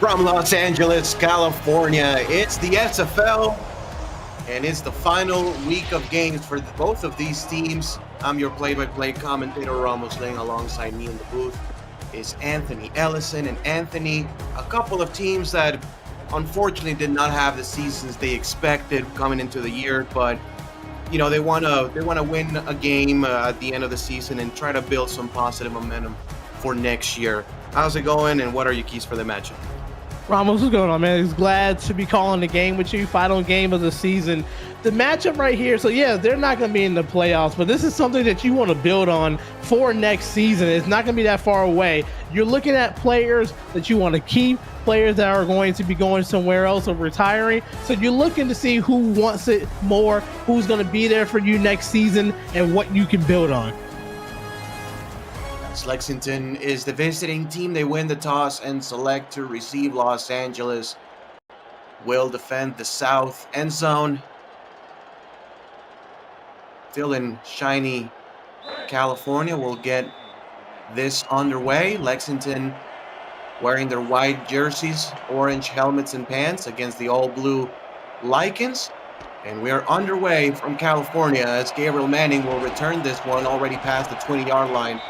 From Los Angeles, California, it's the SFL, and it's the final week of games for both of these teams. I'm your play-by-play commentator, Ramos. Laying alongside me in the booth is Anthony Ellison. And Anthony, a couple of teams that unfortunately did not have the seasons they expected coming into the year, but they want to win a game at the end of the season and try to build some positive momentum for next year. How's it going, and what are your keys for the matchup? Ramos, what's going on, man? He's glad to be calling the game with you. Final game of the season. The matchup right here, so yeah, they're not going to be in the playoffs, but this is something that you want to build on for next season. It's not going to be that far away. You're looking at players that you want to keep, players that are going to be going somewhere else or retiring. So you're looking to see who wants it more, who's going to be there for you next season, and what you can build on. Lexington is the visiting team. They win the toss and select to receive. Los Angeles will defend the south end zone. Still in shiny California. We'll get this underway. Lexington wearing their white jerseys, orange helmets and pants against the all-blue Lycans. And we are underway from California as Gabriel Manning will return this one already past the 20-yard line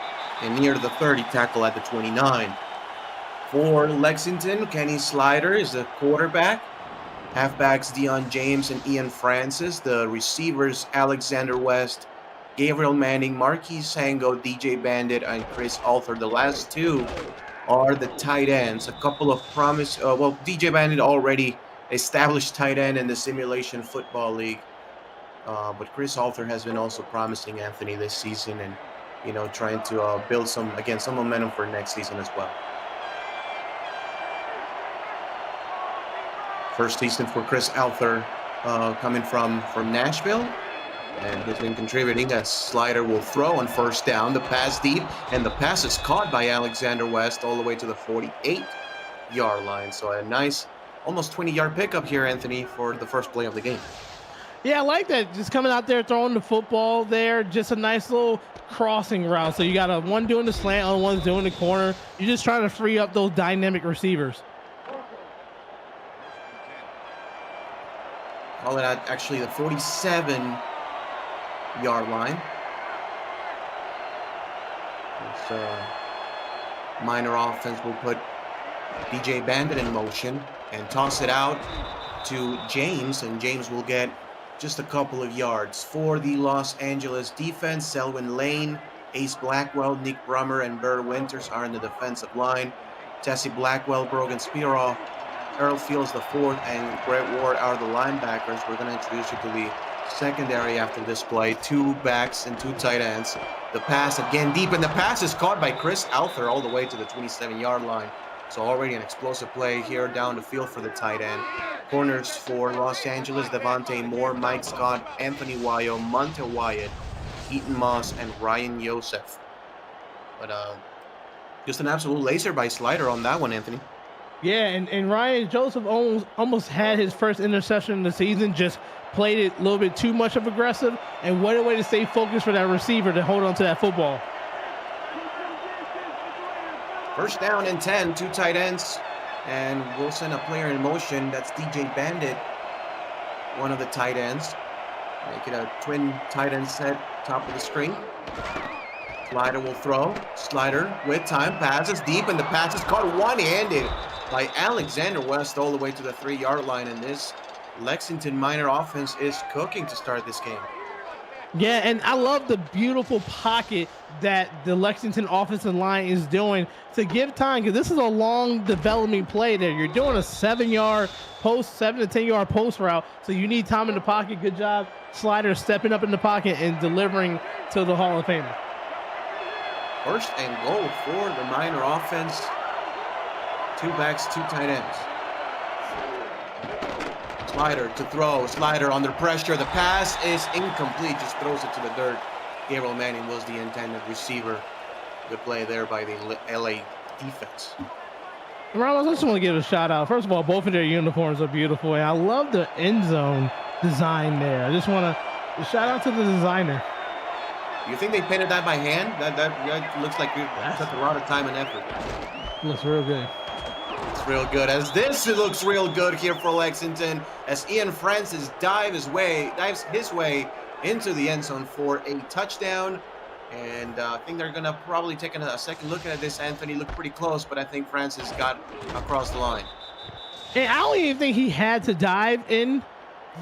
and near the 30, tackle at the 29. For Lexington, Kenny Slider is the quarterback. Halfbacks Dion James and Ian Francis. The receivers Alexander West, Gabriel Manning, Marquis Sango, DJ Bandit, and Chris Arthur. The last two are the tight ends. A couple of DJ Bandit already established tight end in the Simulation Football League. But Chris Arthur has been also promising, Anthony, this season, and trying to build some momentum for next season as well. First season for Chris Arthur coming from Nashville, and he's been contributing as Slider will throw on first down. The pass deep, and the pass is caught by Alexander West all the way to the 48-yard line. So a nice, almost 20-yard pickup here, Anthony, for the first play of the game. Yeah, I like that. Just coming out there, throwing the football there. Just a nice little crossing route. So you got one doing the slant, other one's doing the corner. You're just trying to free up those dynamic receivers. Call it at actually the 47-yard line. This minor offense will put DJ Bandit in motion and toss it out to James, and James will get just a couple of yards. For the Los Angeles defense, Selwyn Lane, Ace Blackwell, Nick Brummer, and Burr Winters are in the defensive line. Tessie Blackwell, Brogan Spiro, Earl Fields IV, and Brett Ward are the linebackers. We're going to introduce you to the secondary after this play. Two backs and two tight ends. The pass again deep, and the pass is caught by Chris Arthur all the way to the 27-yard line. So already an explosive play here down the field for the tight end. Corners for Los Angeles, Devontae Moore, Mike Scott, Anthony Wayo, Monte Wyatt, Keaton Moss, and Ryan Yosef. But just an absolute laser by Slider on that one, Anthony. Yeah, and Ryan Joseph almost had his first interception of the season, just played it a little bit too much of aggressive, and what a way to stay focused for that receiver to hold on to that football. First down and 10, two tight ends, and we'll send a player in motion. That's DJ Bandit, one of the tight ends. Make it a twin tight end set, top of the screen. Slider will throw. Slider with time, passes deep, and the pass is caught one-handed by Alexander West all the way to the 3-yard line, and this Lexington minor offense is cooking to start this game. Yeah, and I love the beautiful pocket that the Lexington offensive line is doing to give time, because this is a long developing play there. You're doing a 7-yard post, 7 to 10-yard post route, so you need time in the pocket. Good job, Slider, stepping up in the pocket and delivering to the Hall of Famer. First and goal for the minor offense. Two backs, two tight ends. Slider to throw. Slider under pressure. The pass is incomplete. Just throws it to the dirt. Gabriel Manning was the intended receiver. Good play there by the LA defense. Ramos, I just want to give a shout out. First of all, both of their uniforms are beautiful, and I love the end zone design there. I just want to shout out to the designer. You think they painted that by hand? That looks like you took a lot of time and effort. Looks real good. It's real good as this. It looks real good here for Lexington as Ian Francis dives his way into the end zone for a touchdown. And I think they're going to probably take a second look at this. Anthony looked pretty close, but I think Francis got across the line. And I don't even think he had to dive in.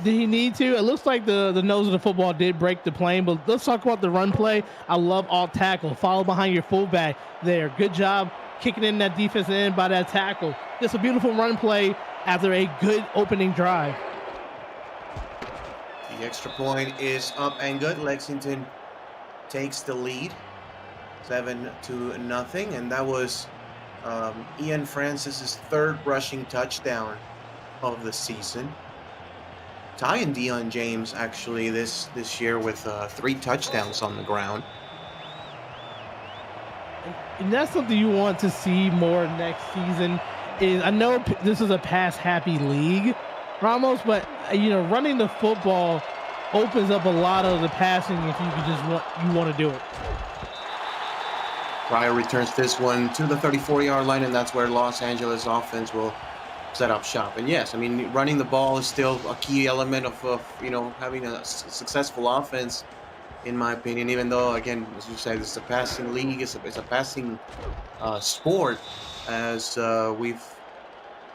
Did he need to? It looks like the nose of the football did break the plane, but let's talk about the run play. I love alt tackle. Follow behind your fullback there. Good job kicking in that defensive end by that tackle. Just a beautiful run play after a good opening drive. The extra point is up and good. Lexington takes the lead 7-0, and that was Ian Francis's third rushing touchdown of the season. Tying Deion James actually this year with 3 touchdowns on the ground. And that's something you want to see more next season. Is I know this is a pass happy league, Ramos, but running the football opens up a lot of the passing if you just want to do it. Pryor returns this one to the 34-yard line, and that's where Los Angeles offense will set up shop. And yes, I mean, running the ball is still a key element of having a successful offense, in my opinion. Even though, again, as you said, it's a passing league, it's a passing sport, as we've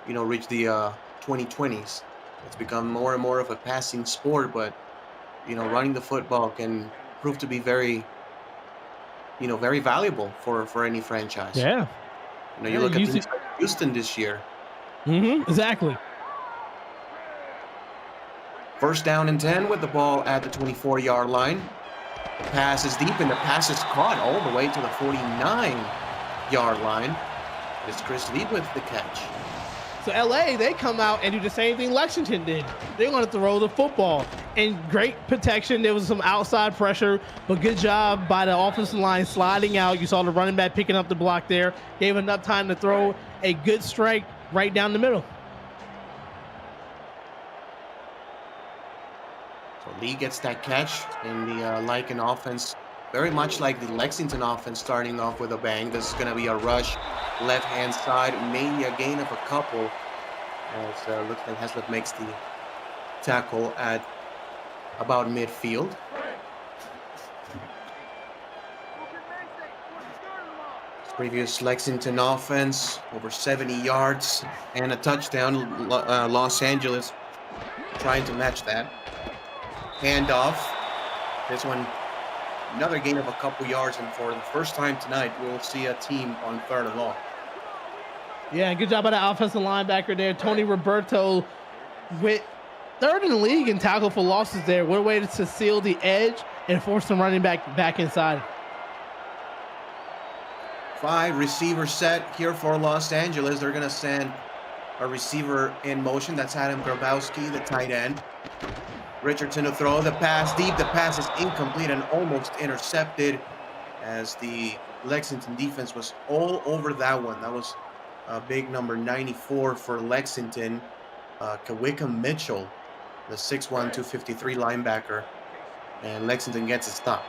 reached the 2020s. It's become more and more of a passing sport, but running the football can prove to be very valuable for any franchise. Yeah. You look at teams like Houston this year. Exactly. First down and 10 with the ball at the 24-yard line. The pass is deep, and the pass is caught all the way to the 49-yard line. It's Chris Lee with the catch. So LA, they come out and do the same thing Lexington did. They want to throw the football. And great protection. There was some outside pressure, but good job by the offensive line sliding out. You saw the running back picking up the block there. Gave enough time to throw a good strike right down the middle. So Lee gets that catch in the Lycan offense. Very much like the Lexington offense, starting off with a bang. This is going to be a rush left-hand side, maybe a gain of a couple, as looks like Heslip makes the tackle at about midfield. Previous Lexington offense, over 70 yards and a touchdown. Los Angeles trying to match that. Handoff. This one, another gain of a couple yards, and for the first time tonight, we'll see a team on 3rd and long. Yeah, good job by the offensive linebacker there. Tony Roberto with 3rd in the league in tackle for losses there. What a way to seal the edge and force them running back inside. 5 receiver set here for Los Angeles. They're going to send a receiver in motion. That's Adam Grabowski, the tight end. Richardson to throw the pass deep. The pass is incomplete and almost intercepted, as the Lexington defense was all over that one. That was a big number 94 for Lexington. Kawika Mitchell, the 6'1", 253 linebacker. And Lexington gets a stop.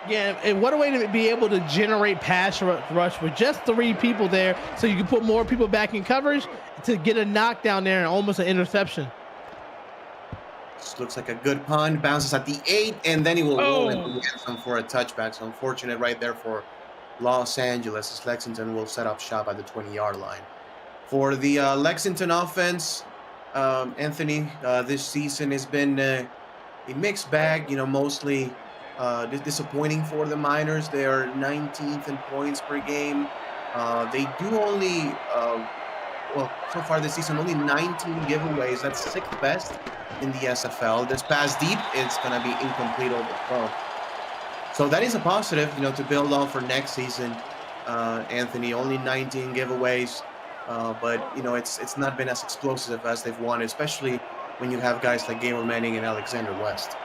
Yeah, and what a way to be able to generate pass rush with just 3 people there, so you can put more people back in coverage to get a knockdown there and almost an interception. This looks like a good punt. Bounces at the 8, and then he will roll into the end zone for a touchback. So unfortunate right there for Los Angeles, as Lexington will set up shop at the 20-yard line. For the Lexington offense, Anthony, this season has been a mixed bag. Mostly disappointing for the Miners. They are 19th in points per game. They do only, so far this season, only 19 giveaways. That's 6th best in the SFL. This pass deep, it's going to be incomplete overthrown. So that is a positive, to build on for next season. Anthony, only 19 giveaways, but it's not been as explosive as they've wanted, especially when you have guys like Gamer Manning and Alexander West.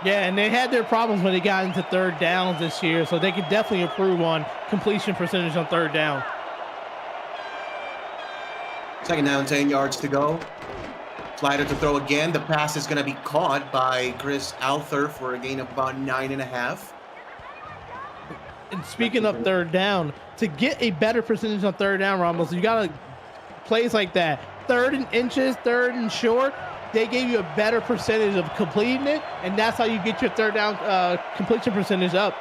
Yeah, and they had their problems when they got into 3rd downs this year, so they could definitely improve on completion percentage on 3rd down. 2nd down, 10 yards to go. Slider to throw again. The pass is going to be caught by Chris Alther for a gain of about 9.5. And speaking of 3rd down, to get a better percentage on 3rd down, Ramos, you got to plays like that, 3rd and inches, 3rd and short, they gave you a better percentage of completing it, and that's how you get your 3rd down completion percentage up.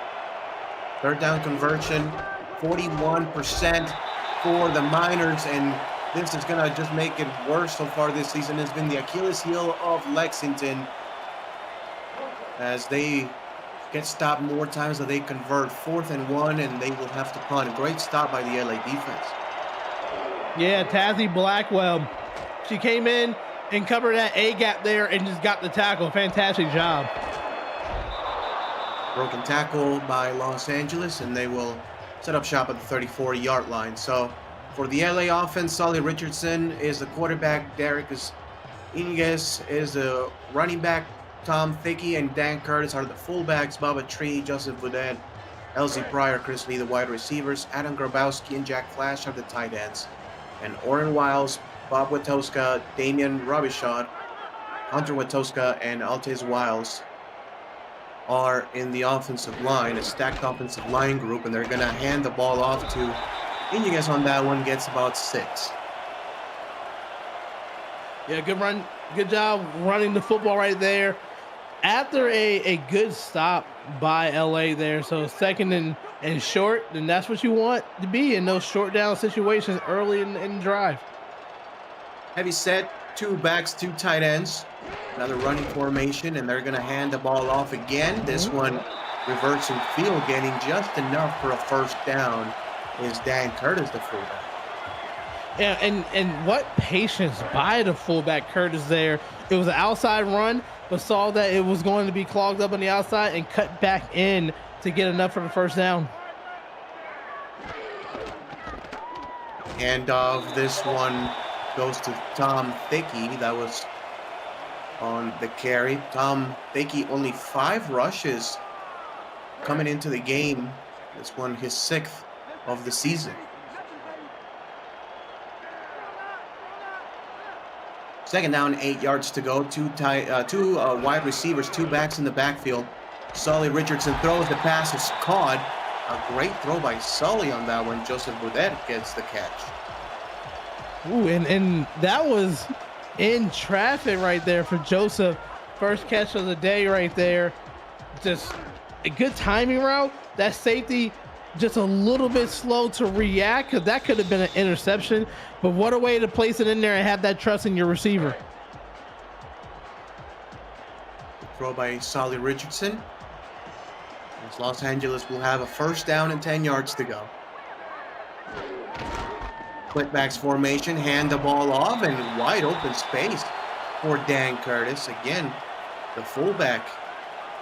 3rd down conversion, 41% for the Miners, and this is gonna just make it worse so far this season. Has been the Achilles heel of Lexington as they get stopped more times than they convert. 4th and 1, and they will have to punt. Great stop by the LA defense. Yeah, Tazzy Blackwell, she came in and covered that A gap there and just got the tackle. Fantastic job. Broken tackle by Los Angeles, and they will set up shop at the 34-yard line. So for the LA offense, Solly Richardson is the quarterback. Derek Iniguez is the running back. Tom Thickey and Dan Curtis are the fullbacks. Bubba Tree, Joseph Boudet, Elsie Pryor, Chris Lee, the wide receivers. Adam Grabowski and Jack Flash are the tight ends. And Oren Wiles, Bob Watoska, Damian Robichaud, Hunter Watoska, and Altez Wiles are in the offensive line, a stacked offensive line group, and they're going to hand the ball off to Iniguez on that one, gets about 6. Yeah, good run. Good job running the football right there. After a good stop by LA there, so 2nd and short, then that's what you want to be in those short down situations early in the drive. Heavy set, 2 backs, 2 tight ends. Another running formation, and they're going to hand the ball off again. This one reversing field, getting just enough for a 1st down is Dan Curtis, the fullback. Yeah, and what patience by the fullback Curtis there. It was an outside run, but saw that it was going to be clogged up on the outside and cut back in to get enough for the 1st down. And this one goes to Tom Thickey. That was on the carry. Tom Thickey, only 5 rushes coming into the game. This one, his 6th of the season. 2nd down, 8 yards to go. Two wide receivers, 2 backs in the backfield. Sully Richardson throws, the pass is caught. A great throw by Sully on that one. Joseph Boudet gets the catch. Ooh, and that was in traffic right there for Joseph. 1st catch of the day right there. Just a good timing route. That safety just a little bit slow to react, because that could have been an interception, but what a way to place it in there and have that trust in your receiver. Throw by Solly Richardson. As Los Angeles will have a 1st down and 10 yards to go. Split-backs formation, hand the ball off, and wide open space for Dan Curtis. Again, the fullback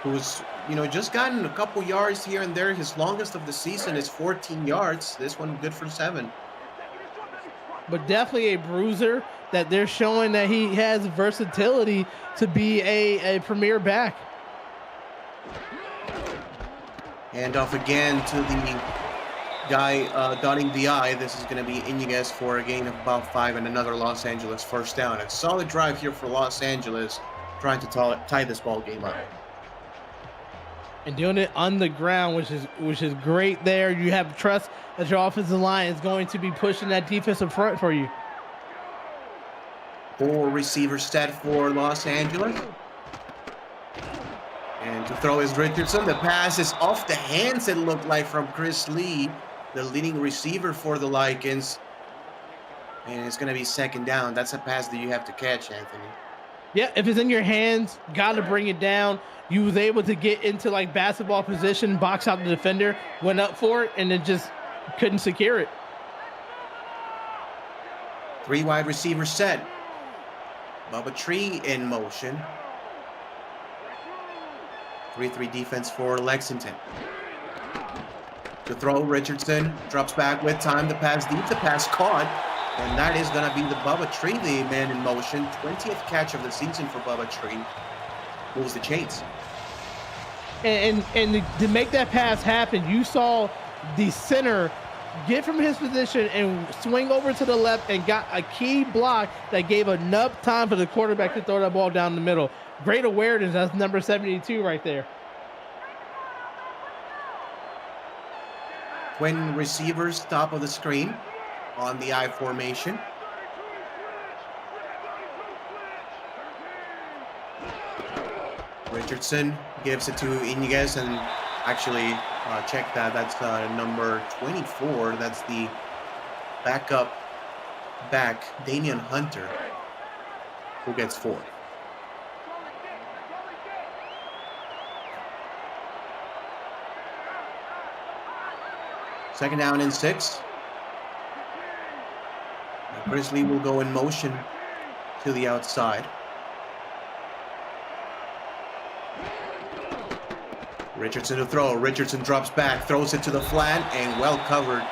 who's, just gotten a couple yards here and there. His longest of the season is 14 yards. This one good for 7. But definitely a bruiser that they're showing that he has versatility to be a premier back. Hand off again to the guy dotting the I. This is going to be Iniguez for a gain of about 5 and another Los Angeles 1st down. A solid drive here for Los Angeles, trying to tie this ball game up. And doing it on the ground, which is great there. You have trust that your offensive line is going to be pushing that defensive front for you. 4 receivers set for Los Angeles. And to throw is Richardson. The pass is off the hands, it looked like, from Chris Lee, the leading receiver for the Lycans. And it's going to be 2nd down. That's a pass that you have to catch, Anthony. Yeah, if it's in your hands, got to bring it down. You was able to get into like basketball position, box out the defender, went up for it, and then just couldn't secure it. 3 wide receivers set. Bubba Tree in motion. 3-3 defense for Lexington. To throw, Richardson drops back with time. The pass deep, the pass caught. And that is going to be the Bubba Tree, the man in motion. 20th catch of the season for Bubba Tree. Moves the chains. And to make that pass happen, you saw the center get from his position and swing over to the left and got a key block that gave enough time for the quarterback to throw that ball down the middle. Great awareness. That's number 72 right there. Twin receivers, top of the screen on the I formation. Richardson gives it to Iniguez, and actually check that. That's number 24. That's the backup back, Damian Hunter, who gets 4. Second down and 6. Grizzly will go in motion to the outside. Richardson to throw. Richardson drops back, throws it to the flat, and well covered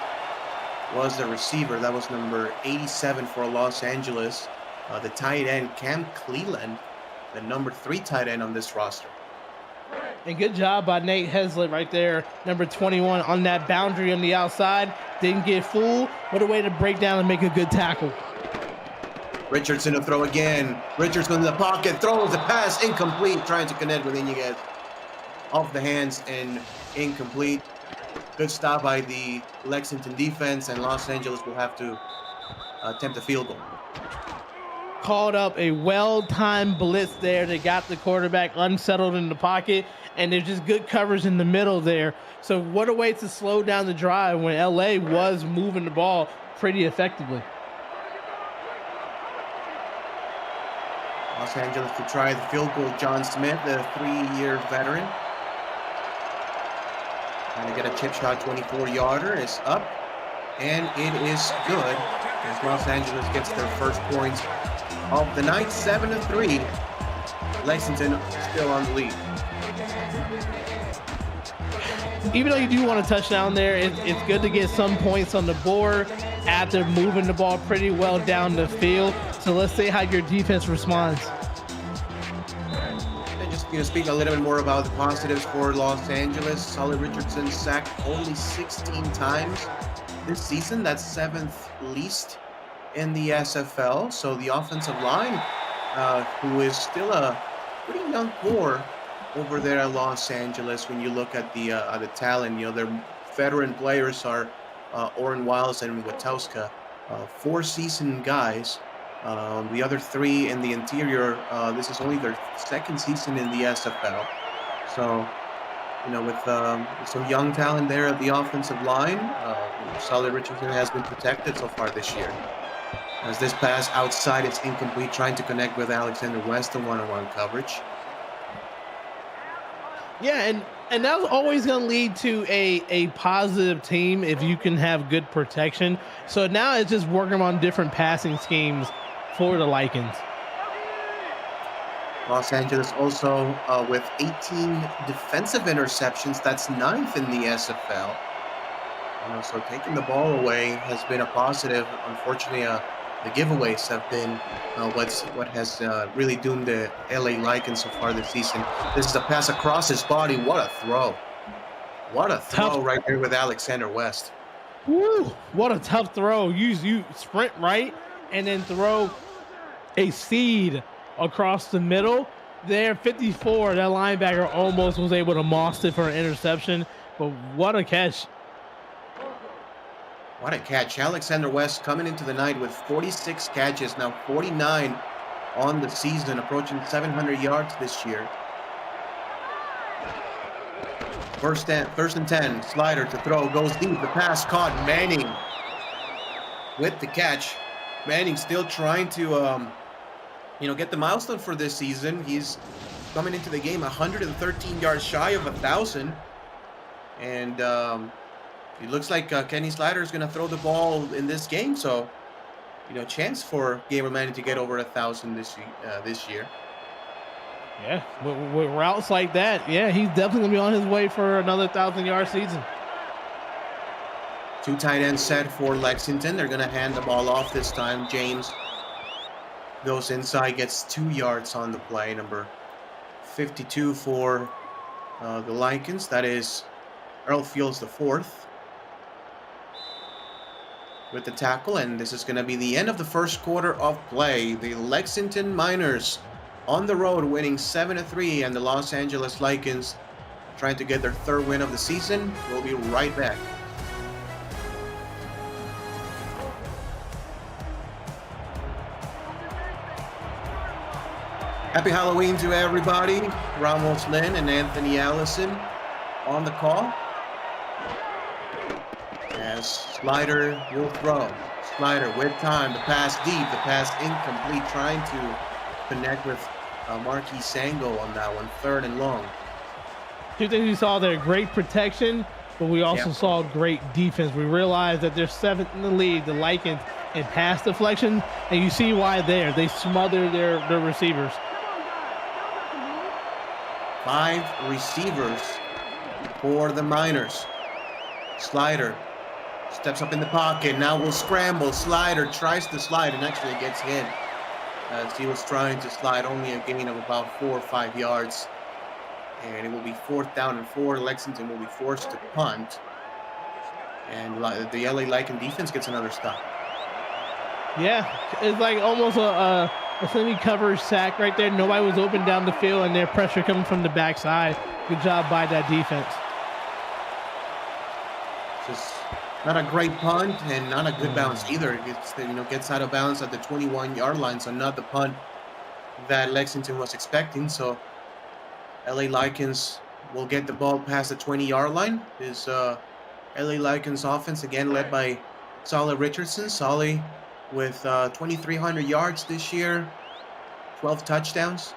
was the receiver. That was number 87 for Los Angeles. The tight end, Cam Cleland, the number 3 tight end on this roster. And good job by Nate Heslett right there, number 21, on that boundary on the outside. Didn't get fooled. What a way to break down and make a good tackle. Richardson to throw again. Richardson in the pocket, throws the pass, incomplete, trying to connect with Iniguez. Off the hands and incomplete. Good stop by the Lexington defense, and Los Angeles will have to attempt a field goal. Called up a well-timed blitz there. They got the quarterback unsettled in the pocket, and there's just good coverage in the middle there. So what a way to slow down the drive when LA was moving the ball pretty effectively. Los Angeles to try the field goal. John Smith, the 3-year veteran. Trying to get a chip shot, 24-yarder is up, and it is good as Los Angeles gets their first points of the night, 7-3. Lexington still on the lead. Even though you do want a touchdown there, it's good to get some points on the board after moving the ball pretty well down the field. So let's see how your defense responds. Just speak a little bit more about the positives for Los Angeles. Solly Richardson sacked only 16 times this season. That's 7th least in the SFL. So the offensive line, who is still a pretty young core over there at Los Angeles, when you look at the talent, their veteran players are Orrin Wiles and Witowska, 4-season guys. The other 3 in the interior, this is only their 2nd season in the SFL. So, with some young talent there at the offensive line, Solly Richardson has been protected so far this year. As this pass outside is incomplete, trying to connect with Alexander West in one-on-one coverage. Yeah, and that's always going to lead to a positive team if you can have good protection. So now it's just working on different passing schemes for the Lycans. Los Angeles also with 18 defensive interceptions. That's 9th in the SFL. So taking the ball away has been a positive. Unfortunately, the giveaways have been what has really doomed the LA Lycans so far this season. This is a pass across his body. What a throw. What a throw right there with Alexander West. Woo, what a tough throw. You sprint right and then throw a seed across the middle. There, 54, that linebacker almost was able to moss it for an interception, but what a catch. What a catch. Alexander West coming into the night with 46 catches, now 49 on the season, approaching 700 yards this year. First and 10, slider to throw, goes deep, the pass caught. Manning with the catch. Manning still trying to get the milestone for this season. He's coming into the game 113 yards shy of 1,000. And it looks like Kenny Slider is going to throw the ball in this game. So, chance for Gabriel Manning to get over 1,000 this year. Yeah, with routes like that, yeah, he's definitely going to be on his way for another 1,000-yard season. 2 tight ends set for Lexington. They're going to hand the ball off this time. James goes inside, gets 2 yards on the play. Number 52 for the Lycans. That is Earl Fields, the 4th, with the tackle. And this is going to be the end of the first quarter of play. The Lexington Miners on the road winning 7-3, and the Los Angeles Lycans trying to get their 3rd win of the season. We'll be right back. Happy Halloween to everybody. Ramos Lynn and Anthony Allison on the call. As Slider will throw. Slider with time. The pass deep. The pass incomplete. Trying to connect with Marquis Sango on that one. 3rd and long. Two things we saw there: great protection, but we also saw great defense. We realized that they're 7th in the league, the Lycans, in pass deflection, and you see why there. They smother their receivers. 5 receivers for the Miners. Slider steps up in the pocket. Now will scramble. Slider tries to slide and actually gets hit as he was trying to slide. Only a gain of about 4 or 5 yards. And it will be 4th down and 4. Lexington will be forced to punt. And the LA Lycan defense gets another stop. Yeah, it's like almost a semi-coverage sack right there. Nobody was open down the field, and their pressure coming from the backside. Good job by that defense. Just not a great punt and not a good bounce either. It gets out of bounds at the 21-yard line, so not the punt that Lexington was expecting. So LA Lycans will get the ball past the 20-yard line. This LA Lycans offense again led by Solly Richardson. Solly with 2,300 yards this year, 12 touchdowns.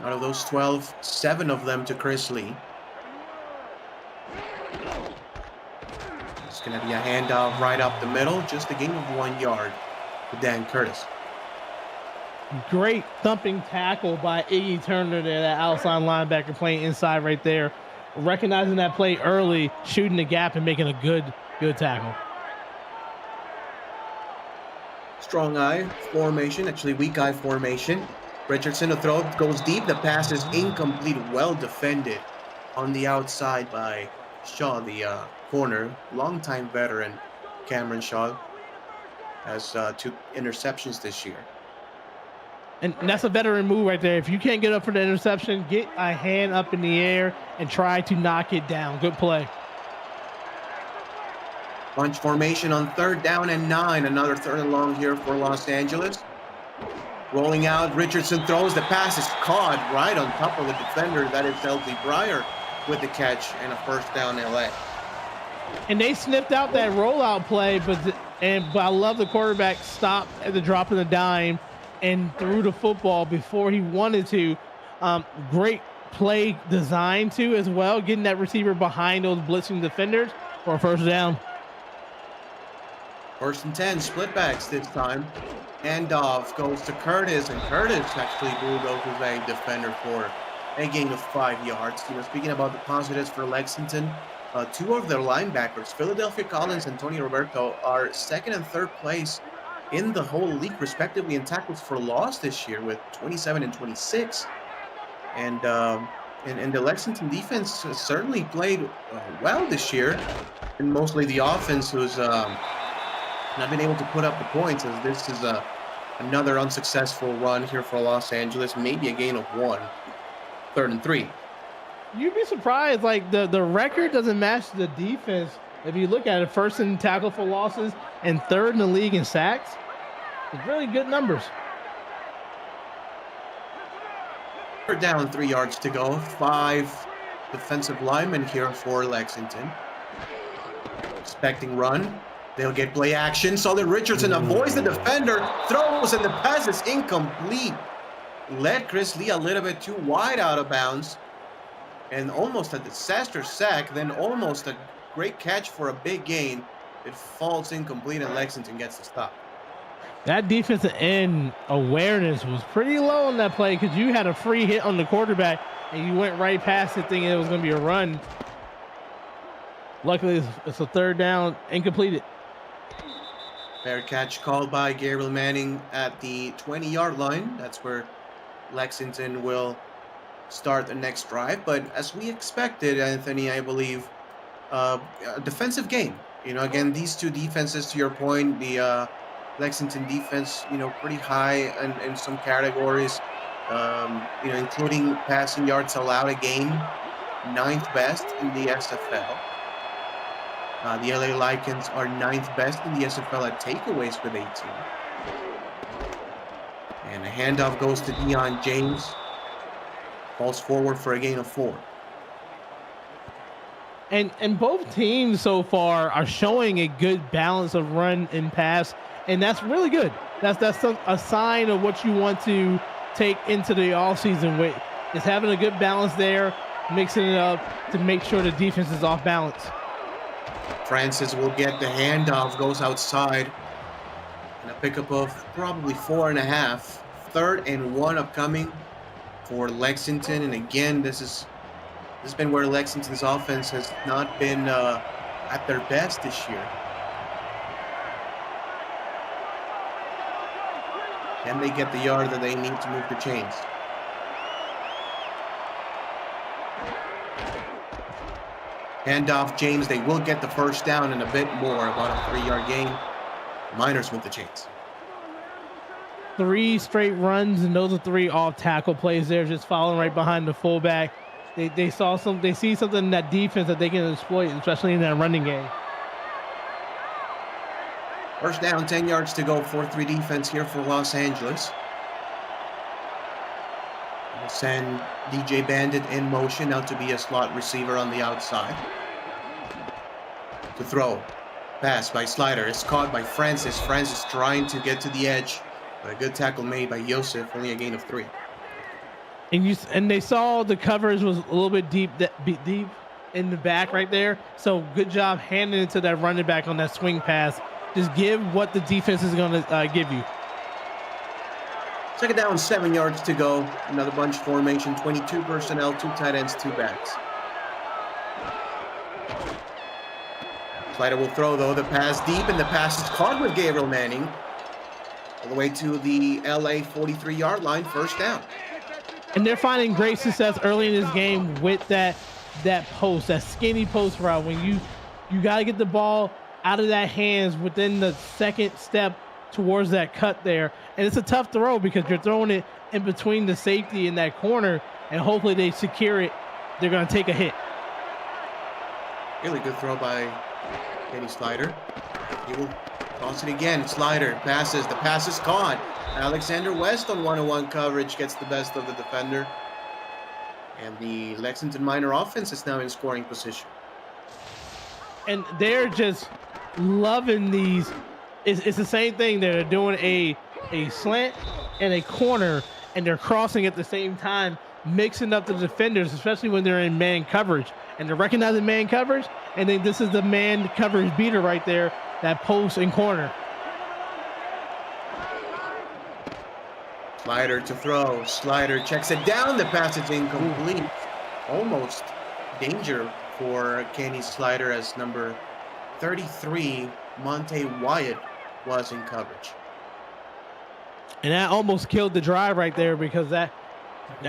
Out of those 12, 7 of them to Chris Lee. It's going to be a handoff right up the middle, just a gain of 1 yard to Dan Curtis. Great thumping tackle by Iggy Turner there, that outside linebacker playing inside right there. Recognizing that play early, shooting the gap and making a good tackle. Strong eye formation, actually weak eye formation. Richardson, the throw goes deep. The pass is incomplete. Well defended on the outside by Shaw, the corner. Longtime veteran Cameron Shaw has 2 interceptions this year. And that's a veteran move right there. If you can't get up for the interception, get a hand up in the air and try to knock it down. Good play. Bunch formation on 3rd down and 9. Another 3rd and long here for Los Angeles. Rolling out, Richardson throws. The pass is caught right on top of the defender. That is LZ Breyer with the catch and a 1st down LA. And they snipped out that rollout play, but I love the quarterback stopped at the drop of the dime and threw the football before he wanted to. Great play design too as well, getting that receiver behind those blitzing defenders for a 1st down. 1st and 10, split backs this time. Handoff goes to Curtis, and Curtis actually bulldozes a defender for a gain of 5 yards. Speaking about the positives for Lexington, 2 of their linebackers, Philadelphia Collins and Tony Roberto, are 2nd and 3rd place in the whole league, respectively, in tackles for loss this year with 27 and 26. And the Lexington defense has certainly played well this year, and mostly the offense who's not been able to put up the points, as this is another unsuccessful run here for Los Angeles, maybe a gain of 1. 3rd and 3. You'd be surprised, like the record doesn't match the defense. If you look at it, 1st in tackle for losses and 3rd in the league in sacks. It's really good numbers. 3rd down, 3 yards to go. 5 defensive linemen here for Lexington. Expecting run. They'll get play action. Solly Richardson avoids the defender, throws, and the pass is incomplete. Led Chris Lee a little bit too wide out of bounds. And almost a disaster sack, then almost a great catch for a big gain. It falls incomplete, and Lexington gets the stop. That defensive end awareness was pretty low on that play because you had a free hit on the quarterback, and you went right past it thinking it was going to be a run. Luckily, it's a 3rd down, incompleted. Fair catch called by Gabriel Manning at the 20-yard line. That's where Lexington will start the next drive. But as we expected, Anthony, I believe, a defensive game. Again, these 2 defenses, to your point, the Lexington defense, pretty high in some categories, including passing yards allowed a game, 9th best in the SFL. The LA Lycans are 9th best in the SFL at takeaways with 18. And a handoff goes to Deion James. Falls forward for a gain of 4. And both teams so far are showing a good balance of run and pass, and that's really good. That's a sign of what you want to take into the offseason with, is having a good balance there, mixing it up to make sure the defense is off balance. Francis will get the handoff, goes outside, and a pickup of probably 4.5. 3rd and 1 upcoming for Lexington, and again, this has been where Lexington's offense has not been at their best this year. Can they get the yard that they need to move the chains? Handoff James, they will get the first down and a bit more, about a 3-yard gain. Miners move the chains. 3 straight runs, and those are 3 off tackle plays there, just following right behind the fullback. They see something in that defense that they can exploit, especially in that running game. First down, 10 yards to go, 4-3 defense here for Los Angeles. We'll send DJ Bandit in motion, now to be a slot receiver on the outside. To throw. Pass by Slider. It's caught by Francis. Francis trying to get to the edge, but a good tackle made by Yosef, only a gain of 3. And they saw the coverage was a little bit deep in the back right there. So good job handing it to that running back on that swing pass. Just give what the defense is going to give you. 2nd down, 7 yards to go. Another bunch formation, 22 personnel, 2 tight ends, 2 backs. Slider will throw, though. The pass deep, and the pass is caught with Gabriel Manning. All the way to the LA 43-yard line, first down. And they're finding great success early in this game with that post, that skinny post route. When you got to get the ball out of that hands within the 2nd step towards that cut there. And it's a tough throw because you're throwing it in between the safety and that corner, and hopefully they secure it. They're going to take a hit. Really good throw by Kenny Slider. He will toss it again. Slider passes. The pass is caught. Alexander West on 1-on-1 coverage gets the best of the defender. And the Lexington Miner offense is now in scoring position. And they're just loving these. It's the same thing. They're doing a slant and a corner, and they're crossing at the same time, mixing up the defenders, especially when they're in man coverage. And they're recognizing man coverage, and then this is the man coverage beater right there, that post and corner. Slider to throw. Slider checks it down. The pass is incomplete. Almost danger for Kenny Slider, as number 33, Monte Wyatt, was in coverage. And that almost killed the drive right there, because that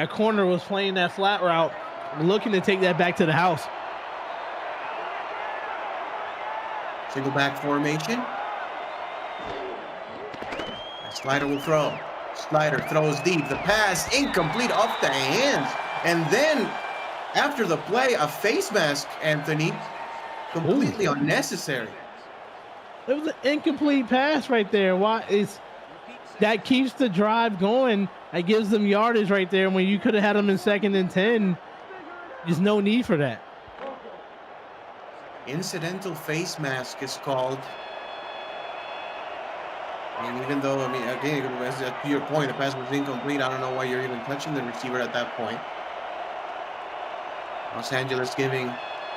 corner was playing that flat route, looking to take that back to the house. Single back formation. Slider will throw. Slider throws deep. The pass incomplete, off the hands. And then, after the play, a face mask, Anthony. Completely unnecessary. It was an incomplete pass right there. That keeps the drive going. That gives them yardage right there. When you could have had them in 2nd and 10, there's no need for that. Incidental face mask is called. And even though, I mean, again, to your point, the pass was incomplete. I don't know why you're even touching the receiver at that point. Los Angeles giving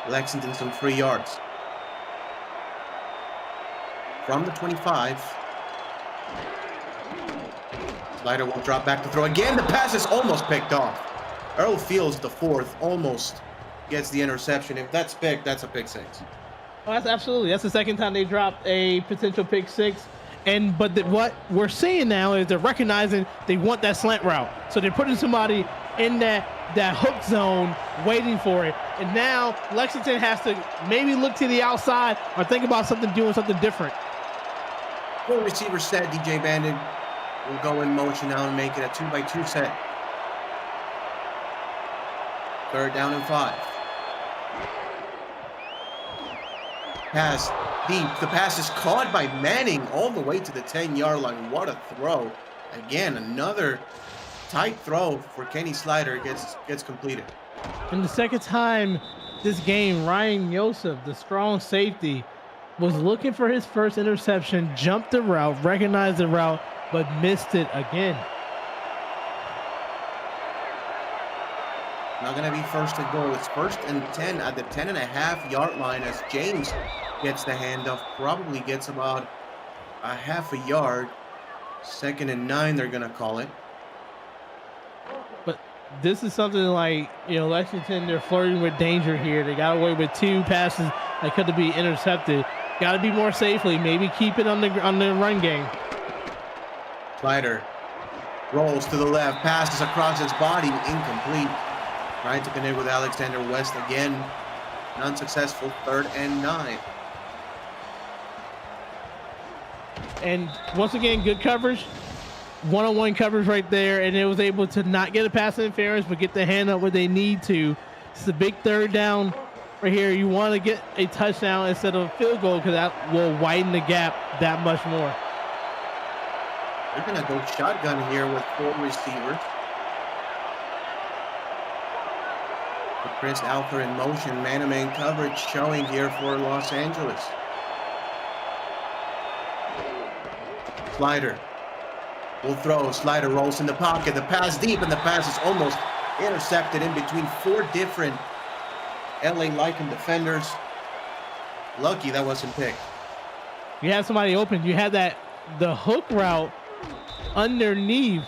Lexington some free yards. From the 25. Slider will drop back to throw again. The pass is almost picked off. Earl Fields, the 4th, almost gets the interception. If that's picked, that's a pick 6. Oh, that's absolutely. That's the 2nd time they dropped a potential pick 6. But what we're seeing now is they're recognizing they want that slant route. So they're putting somebody in that hook zone waiting for it. And now Lexington has to maybe look to the outside or think about doing something different. 4 receiver set. DJ Bandit will go in motion now and make it a 2-by-2 set. 3rd down and 5. Pass deep. The pass is caught by Manning all the way to the 10-yard line. What a throw Again, another tight throw for Kenny Slider gets completed. And the second time this game, Ryan Yosef, the strong safety, was looking for his first interception, jumped the route, recognized the route, but missed it again. Not going to be first and goal. It's 1st and 10 at the 10.5-yard line as James gets the handoff. Probably gets about a half a yard. 2nd and 9, they're going to call it. But this is something like, Lexington, they're flirting with danger here. They got away with 2 passes that could be intercepted. Got to be more safely. Maybe keep it on the run game. Slider rolls to the left, passes across his body, incomplete. Trying to connect with Alexander West again. Unsuccessful. 3rd and 9. And once again, good coverage. One-on-one coverage right there, and it was able to not get a pass interference, but get the hand up where they need to. It's a big 3rd down right here. You want to get a touchdown instead of a field goal because that will widen the gap that much more. They're going to go shotgun here with 4 receivers. With Chris Alper in motion, man-to-man coverage showing here for Los Angeles. Slider will throw. Slider rolls in the pocket. The pass deep, and the pass is almost intercepted in between 4 different LA Lycan defenders. Lucky that wasn't picked. You had somebody open. You had the hook route underneath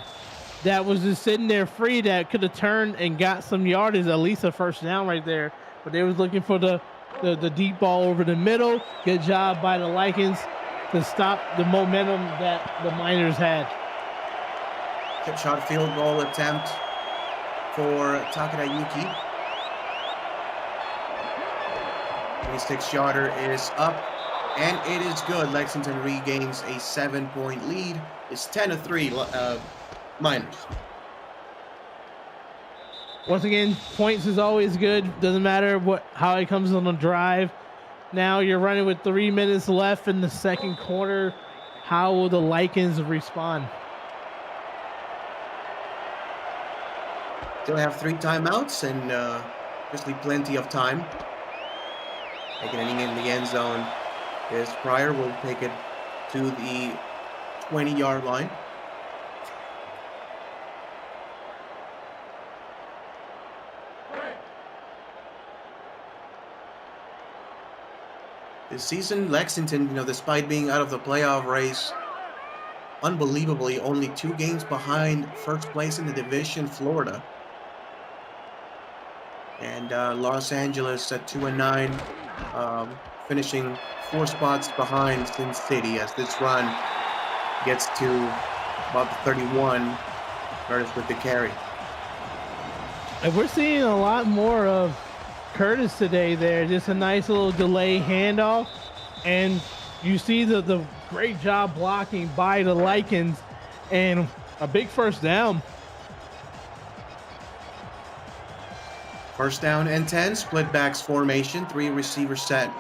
that was just sitting there free that could have turned and got some yardage, at least a first down right there. But they was looking for the deep ball over the middle. Good job by the Lycans to stop the momentum that the Miners had. Chip shot field goal attempt for Takeda Yuki. 26-yarder is up, and it is good. Lexington regains a 7-point lead. It's 10-3 Miners. Once again, points is always good. Doesn't matter how it comes on the drive. Now you're running with 3 minutes left in the second quarter. How will the Lycans respond? Still have 3 timeouts and obviously plenty of time. Taking it in the end zone is Pryor. Will take it to the 20-yard line. This season, Lexington, despite being out of the playoff race, unbelievably only 2 games behind first place in the division, Florida. And Los Angeles at 2-9, finishing 4 spots behind Sin City as this run gets to about the 31. Curtis with the carry. And we're seeing a lot more of Curtis today there. Just a nice little delay handoff. And you see the great job blocking by the Lycans and a big first down. First down and 10, split backs formation, 3 receiver set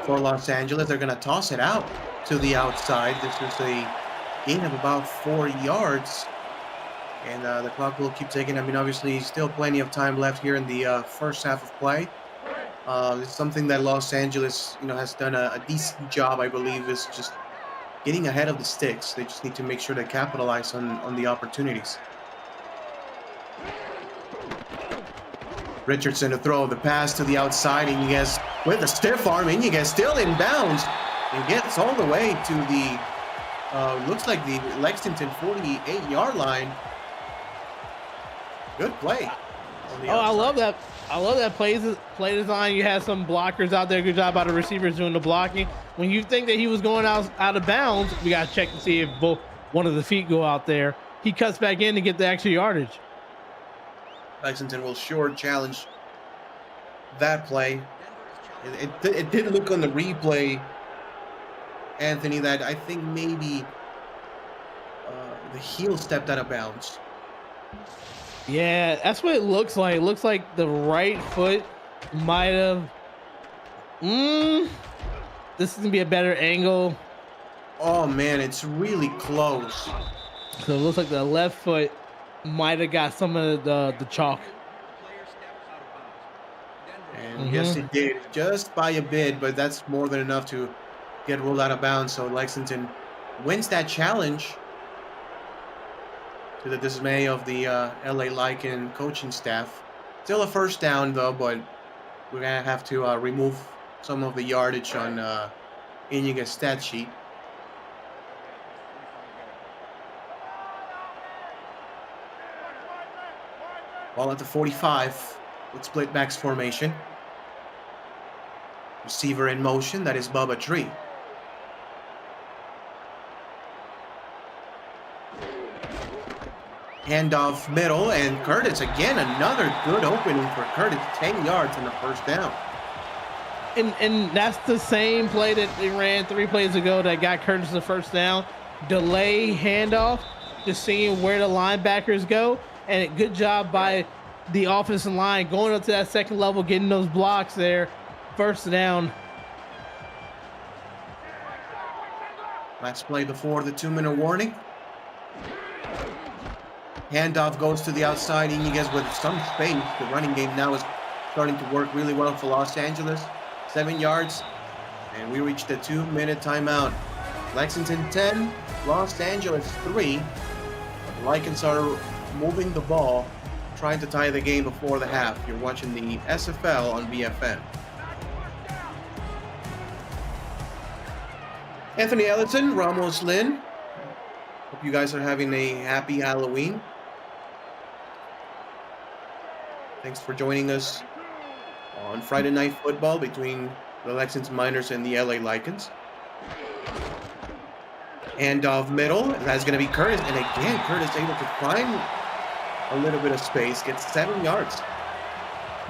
for Los Angeles. They're going to toss it out to the outside. This is a gain of about 4 yards. And the clock will keep ticking. Obviously, still plenty of time left here in the first half of play. It's something that Los Angeles, has done a decent job, I believe, is just getting ahead of the sticks. They just need to make sure to capitalize on the opportunities. Richardson to throw the pass to the outside, and you guys with a stiff arm, and you guys still inbounds and gets all the way to the looks like the Lexington 48-yard line. Good play. I love that. I love that play design. You had some blockers out there. Good job by the receivers doing the blocking. When you think that he was going out of bounds, we got to check to see if one of the feet go out there. He cuts back in to get the extra yardage. Lexington will sure challenge that play. It didn't look on the replay, Anthony, that I think maybe the heel stepped out of bounds. Yeah, that's what it looks like. It looks like the right foot might have. This is gonna be a better angle. Oh man, it's really close. So it looks like the left foot might have got some of the chalk. And yes, it did, just by a bit, but that's more than enough to get ruled out of bounds. So Lexington wins that challenge to the dismay of the LA Lycan coaching staff. Still a first down, though, but we're going to have to remove some of the yardage on Iniga's stat sheet. Ball at the 45 with split backs formation. Receiver in motion, that is Bubba Tree. Handoff middle, and Curtis again, another good opening for Curtis, 10 yards in the first down. And that's the same play that they ran 3 plays ago that got Curtis the first down. Delay handoff, just seeing where the linebackers go, and a good job by the offensive line going up to that second level, getting those blocks there. First down. Last play before the 2-minute warning. Handoff goes to the outside. Iniguez with some space. The running game now is starting to work really well for Los Angeles. 7 yards, and we reached the 2-minute timeout. Lexington 10, Los Angeles 3. The Lycans are moving the ball, trying to tie the game before the half. You're watching the SFL on BFN. Anthony Ellison, Ramos Lynn. Hope you guys are having a happy Halloween. Thanks for joining us on Friday Night Football between the Lexington Miners and the LA Lycans. Handoff middle, that's going to be Curtis. And again, Curtis able to find a little bit of space, gets 7 yards.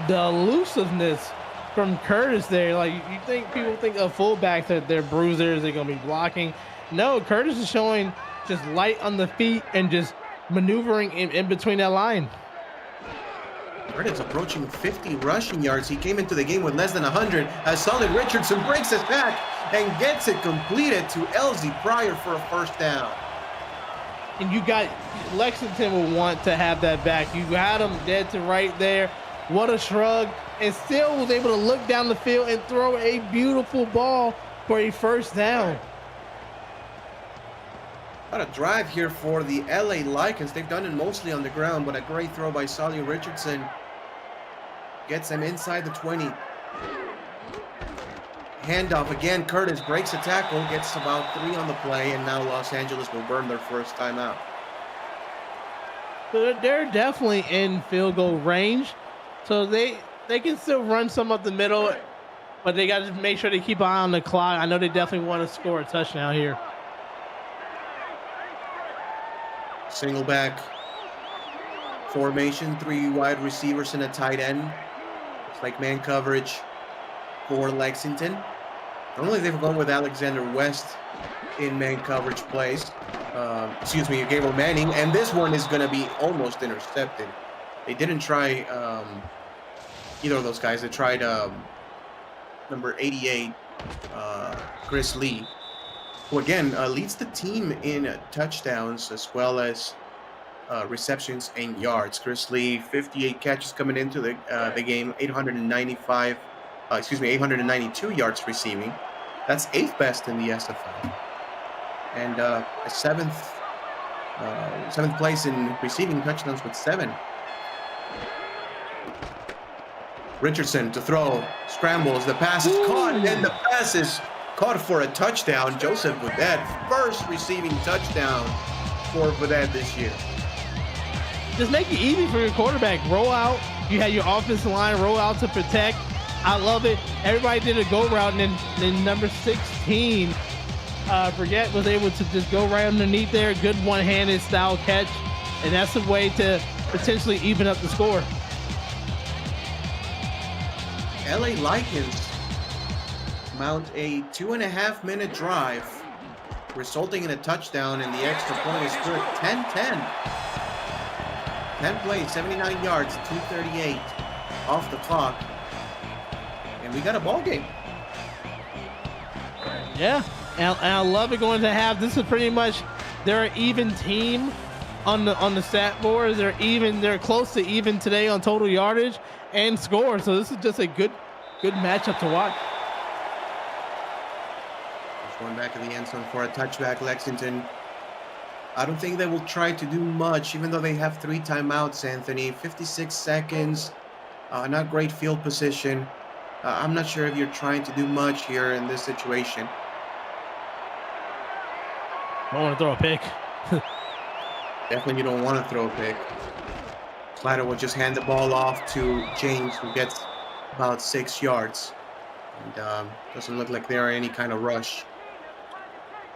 The elusiveness from Curtis there, like you think people think of fullbacks that they're bruisers, they're going to be blocking. No, Curtis is showing just light on the feet and just maneuvering in between that line. Curtis approaching 50 rushing yards. He came into the game with less than 100 as Solid Richardson breaks his back and gets it completed to LZ Pryor for a first down. And you got Lexington will want to have that back. You had him dead to right there. What a shrug. And still was able to look down the field and throw a beautiful ball for a first down. What a drive here for the LA Lycans. They've done it mostly on the ground, but a great throw by Solly Richardson gets them inside the 20. Handoff again. Curtis breaks a tackle, gets about 3 on the play, and now Los Angeles will burn their first timeout. So they're definitely in field goal range. So they can still run some up the middle, but they got to make sure they keep an eye on the clock. I know they definitely want to score a touchdown here. Single back formation, 3 wide receivers and a tight end. Looks like man coverage for Lexington. Normally they've gone with Alexander West in man coverage plays. Gabriel Manning, and this one is going to be almost intercepted. They didn't try either of those guys. They tried number 88, Chris Lee, who again leads the team in touchdowns as well as receptions and yards. Chris Lee, 58 catches coming into the game, 892 yards receiving. That's 8th best in the SFL, and a seventh place in receiving touchdowns with 7. Richardson to throw, scrambles, the pass is caught, and the pass is caught for a touchdown. Joseph Vedette, first receiving touchdown for Vedette this year. Just make it easy for your quarterback. Roll out. You had your offensive line roll out to protect. I love it. Everybody did a go route, and then number 16, Forget, was able to just go right underneath there. Good one-handed style catch, and that's a way to potentially even up the score. LA Lycans mount a 2.5-minute drive, resulting in a touchdown, and the extra point is good. 10-10. 10 plays, 79 yards, 2:38 off the clock, and we got a ball game. Yeah, and I love it going to have. This is pretty much they're an even team on the stat board. They're close to even today on total yardage and score. So this is just a good matchup to watch. Just going back in the end zone for a touchback, Lexington. I don't think they will try to do much, even though they have 3 timeouts, Anthony. 56 seconds, not great field position. I'm not sure if you're trying to do much here in this situation. I want to throw a pick. Definitely you don't want to throw a pick. Slider will just hand the ball off to James, who gets about 6 yards. And doesn't look like there are any kind of rush.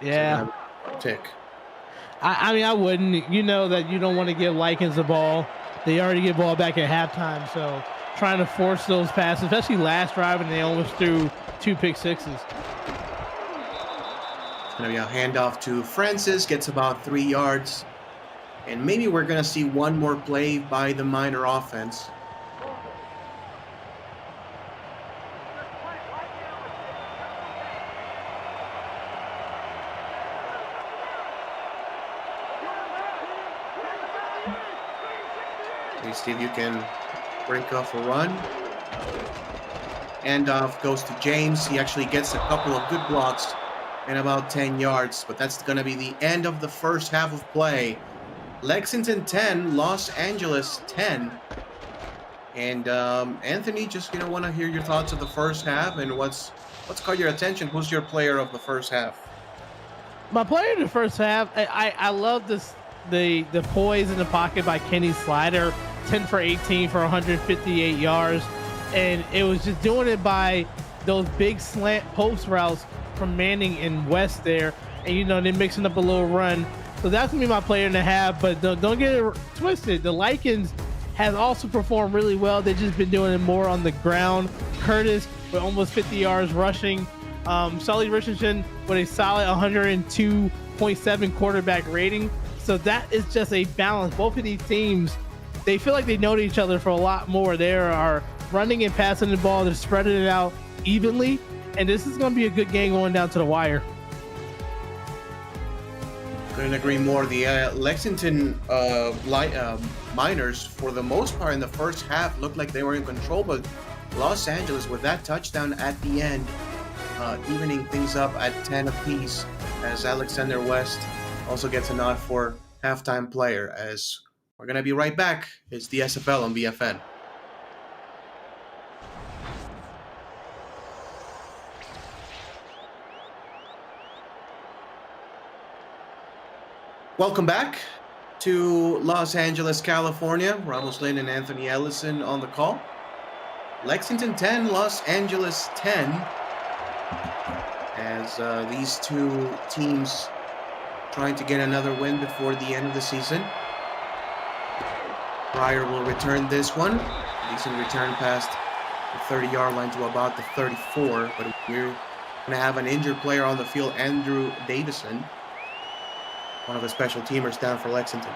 Yeah. So tick. I mean, I wouldn't. You know that you don't want to give Likens the ball. They already get ball back at halftime, so trying to force those passes, especially last drive, and they almost threw 2 pick sixes. It's going to be a handoff to Francis, gets about 3 yards. And maybe we're going to see one more play by the Miner offense. See if you can break off a run. Handoff goes to James. He actually gets a couple of good blocks and about 10 yards, but that's going to be the end of the first half of play. Lexington 10, Los Angeles 10. And Anthony, just want to hear your thoughts of the first half and what's caught your attention. Who's your player of the first half? My player in the first half, I love this the poise in the pocket by Kenny Slider. 10 for 18 for 158 yards, and it was just doing it by those big slant post routes from Manning and West there, and they're mixing up a little run. So that's gonna be my player in the half, but don't get it twisted. The Likens has also performed really well. They've just been doing it more on the ground. Curtis with almost 50 yards rushing. Sully Richardson with a solid 102.7 quarterback rating. So that is just a balance. Both of these teams, they feel like they know each other for a lot more. They are running and passing the ball. They're spreading it out evenly. And this is going to be a good game going down to the wire. Couldn't agree more. The Lexington Miners, for the most part in the first half, looked like they were in control. But Los Angeles, with that touchdown at the end, evening things up at 10 apiece, as Alexander West also gets a nod for halftime player. As we're going to be right back. It's the SFL on BFN. Welcome back to Los Angeles, California. Ramos Lynn and Anthony Ellison on the call. Lexington 10, Los Angeles 10. As these two teams trying to get another win before the end of the season. Pryor will return this one. Decent return past the 30-yard line to about the 34. But we're going to have an injured player on the field, Andrew Davison, one of the special teamers down for Lexington.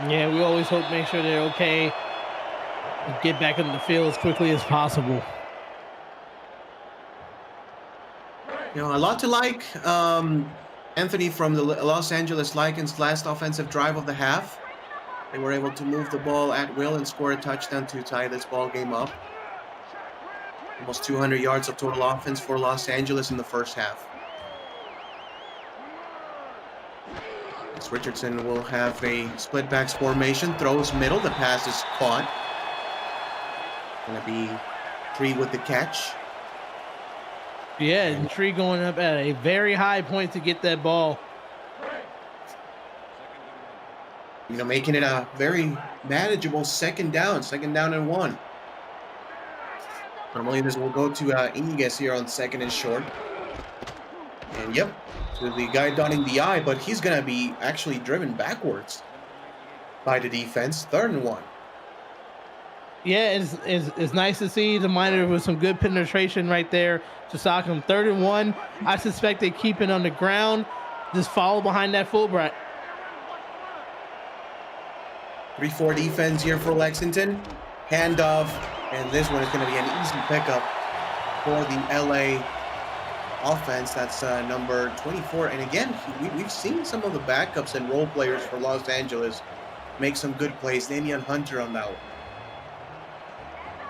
Yeah, we always make sure they're okay and get back into the field as quickly as possible. A lot to like. Anthony, from the Los Angeles Likens' last offensive drive of the half, they were able to move the ball at will and score a touchdown to tie this ball game up. Almost 200 yards of total offense for Los Angeles in the first half. As Richardson will have a split backs formation, throws middle, the pass is caught. Gonna be Tree with the catch. Yeah, and Tree going up at a very high point to get that ball. Making it a very manageable second down and 1. Normally this will go to Iniguez here on second and short. And yep, to the guy dotting the I, but he's going to be actually driven backwards by the defense. 3rd and 1. Yeah, it's nice to see the Miner with some good penetration right there to sock him. 3rd and 1. I suspect they keep it on the ground. Just follow behind that fullback. 3-4 defense here for Lexington. Handoff, and this one is going to be an easy pickup for the LA offense. That's number 24. And again, we've seen some of the backups and role players for Los Angeles make some good plays. Damian Hunter on that one.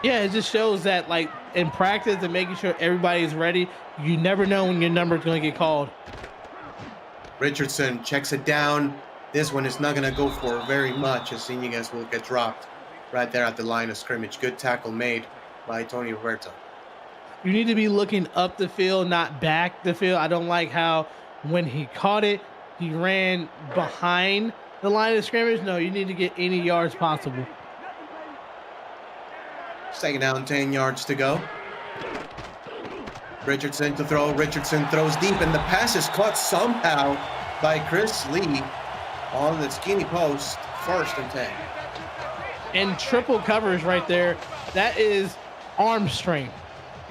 Yeah, it just shows that like in practice and making sure everybody is ready, you never know when your number is going to get called. Richardson checks it down. This one is not going to go for very much, as Iniguez will get dropped right there at the line of scrimmage. Good tackle made by Tony Roberto. You need to be looking up the field, not back the field. I don't like how when he caught it, he ran behind the line of scrimmage. No, you need to get any yards possible. Second down, 10 yards to go. Richardson to throw. Richardson throws deep, and the pass is caught somehow by Chris Lee on the skinny post. First and 10. And triple coverage right there. That is arm strength.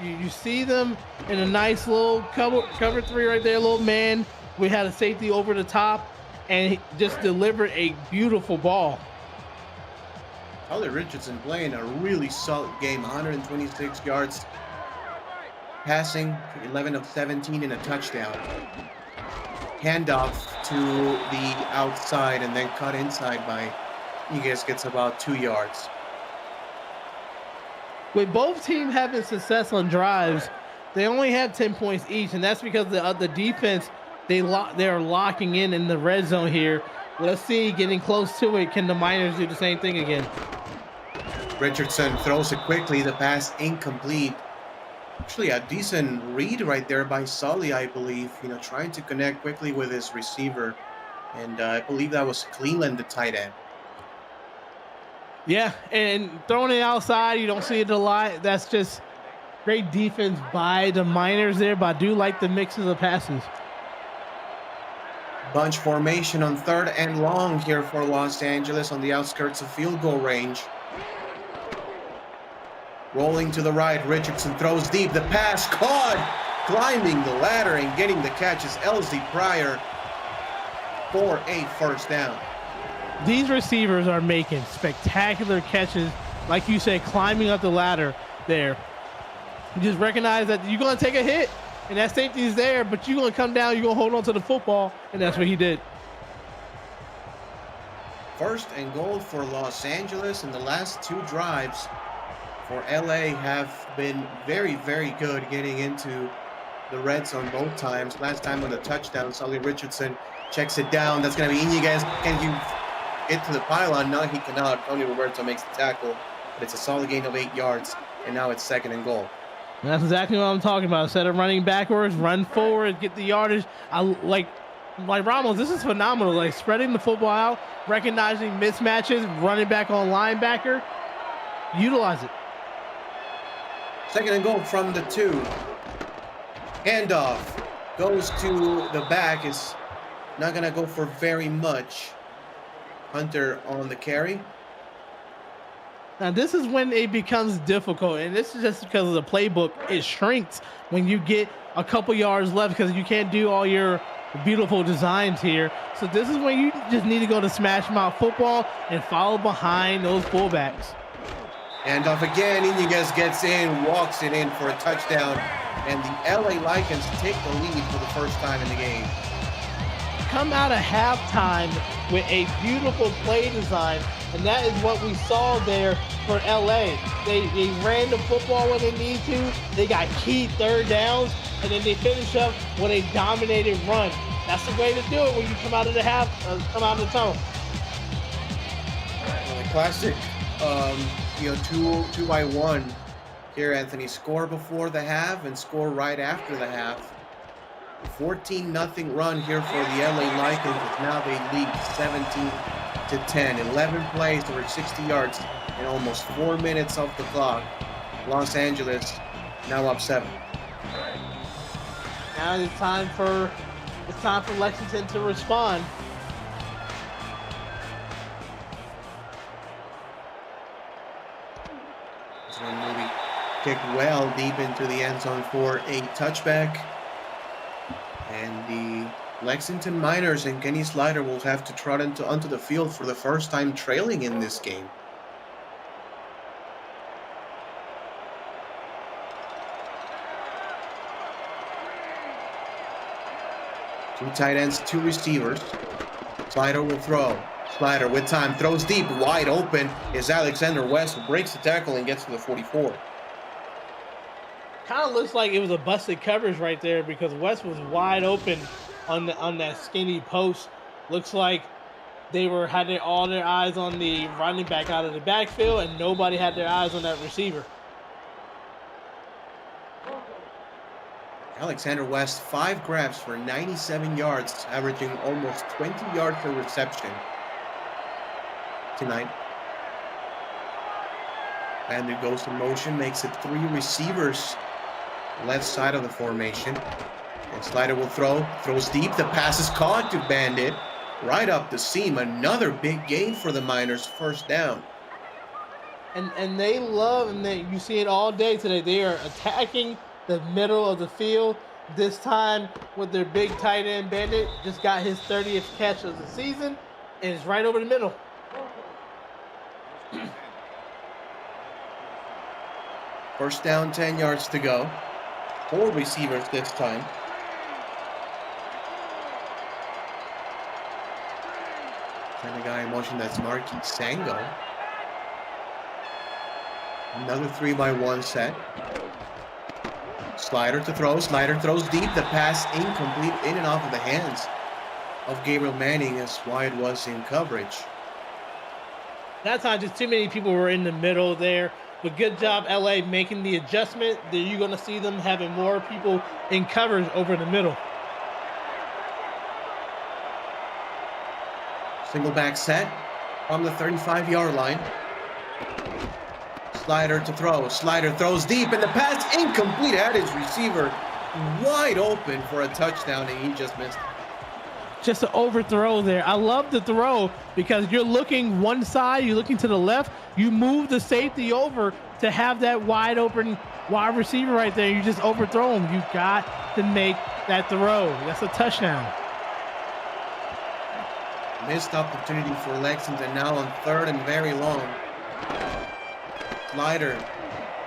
You see them in a nice little cover three right there, little man. We had a safety over the top, and he just delivered a beautiful ball. Tyler Richardson playing a really solid game, 126 yards passing, 11 of 17 and a touchdown. Handoff to the outside and then cut inside by Iniguez, gets about 2 yards. With both teams having success on drives, they only have 10 points each, and that's because the defense, they're locking in the red zone here. Let's see, getting close to it. Can the Miners do the same thing again? Richardson throws it quickly. The pass incomplete. Actually, a decent read right there by Sully, I believe. Trying to connect quickly with his receiver, and I believe that was Cleveland, the tight end. Yeah, and throwing it outside, you don't see it a lot. That's just great defense by the Miners there, but I do like the mixes of passes. Bunch formation on third and long here for Los Angeles on the outskirts of field goal range. Rolling to the right, Richardson throws deep. The pass caught, climbing the ladder and getting the catch is Elsie Pryor for a first down. These receivers are making spectacular catches, like you said, climbing up the ladder there. You just recognize that you're going to take a hit, and that safety is there, but you're going to come down, you're going to hold on to the football, and that's what he did. First and goal for Los Angeles, and the last two drives for LA have been very, very good getting into the red zone both times. Last time on the touchdown, Sully Richardson checks it down. That's going to be Iniguez. Can you get to the pylon? No, he cannot. Tony Roberto makes the tackle, but it's a solid gain of 8 yards, and now it's second and goal. That's exactly what I'm talking about. Instead of running backwards, run forward, get the yardage. I like Ramos, this is phenomenal. Like spreading the football out, recognizing mismatches, running back on linebacker. Utilize it. Second and goal from the 2. Handoff goes to the back. Is not going to go for very much. Hunter on the carry. Now this is when it becomes difficult, and this is just because of the playbook. It shrinks when you get a couple yards left because you can't do all your beautiful designs here. So this is when you just need to go to smash mouth football and follow behind those fullbacks. Handoff again. Iniguez gets in, walks it in for a touchdown, and the LA Lycans take the lead for the first time in the game. Come out of halftime with a beautiful play design, and that is what we saw there for LA. They ran the football when they need to. They got key third downs, and then they finish up with a dominated run. That's the way to do it when you come out of the come out of the tunnel. The classic, 2-by-1 here, Anthony. Score before the half and score right after the half. 14-0 run here for the LA Lycans. Now they lead 17-10. 11 plays over 60 yards in almost 4 minutes off the clock. Los Angeles now up 7. Now it's time for Lexington to respond. This one will be kicked well deep into the end zone for a touchback. And the Lexington Miners and Kenny Slider will have to trot onto the field for the first time trailing in this game. Two tight ends, two receivers. Slider will throw. Slider with time, throws deep, wide open is Alexander West, who breaks the tackle and gets to the 44. Kind of looks like it was a busted coverage right there because West was wide open on that skinny post. Looks like they had all their eyes on the running back out of the backfield, and nobody had their eyes on that receiver. Alexander West, 5 grabs for 97 yards, averaging almost 20 yards per reception tonight. Bandit goes in motion, makes it 3 receivers left side of the formation. And Slider will throw, throws deep. The pass is caught to Bandit. Right up the seam. Another big gain for the Miners, first down. And they love, and you see it all day today. They are attacking the middle of the field. This time with their big tight end Bandit, just got his 30th catch of the season, and it's right over the middle. First down, 10 yards to go. 4 receivers this time. And the guy in motion, that's Marquis Sango. Another 3-by-1 set. Slider to throw. Slider throws deep. The pass incomplete, in and off of the hands of Gabriel Manning. As Wyatt was in coverage. That time, just too many people were in the middle there. But good job, LA, making the adjustment. That you're going to see them having more people in coverage over the middle. Single back set from the 35-yard line. Slider to throw. Slider throws deep, and the pass incomplete. Had his receiver wide open for a touchdown, and he just missed it. Just an overthrow there. I love the throw because you're looking one side, you're looking to the left, you move the safety over to have that wide open wide receiver right there. You just overthrow him. You got to make that throw. That's a touchdown. Missed opportunity for Lexington now on 3rd and very long. Slider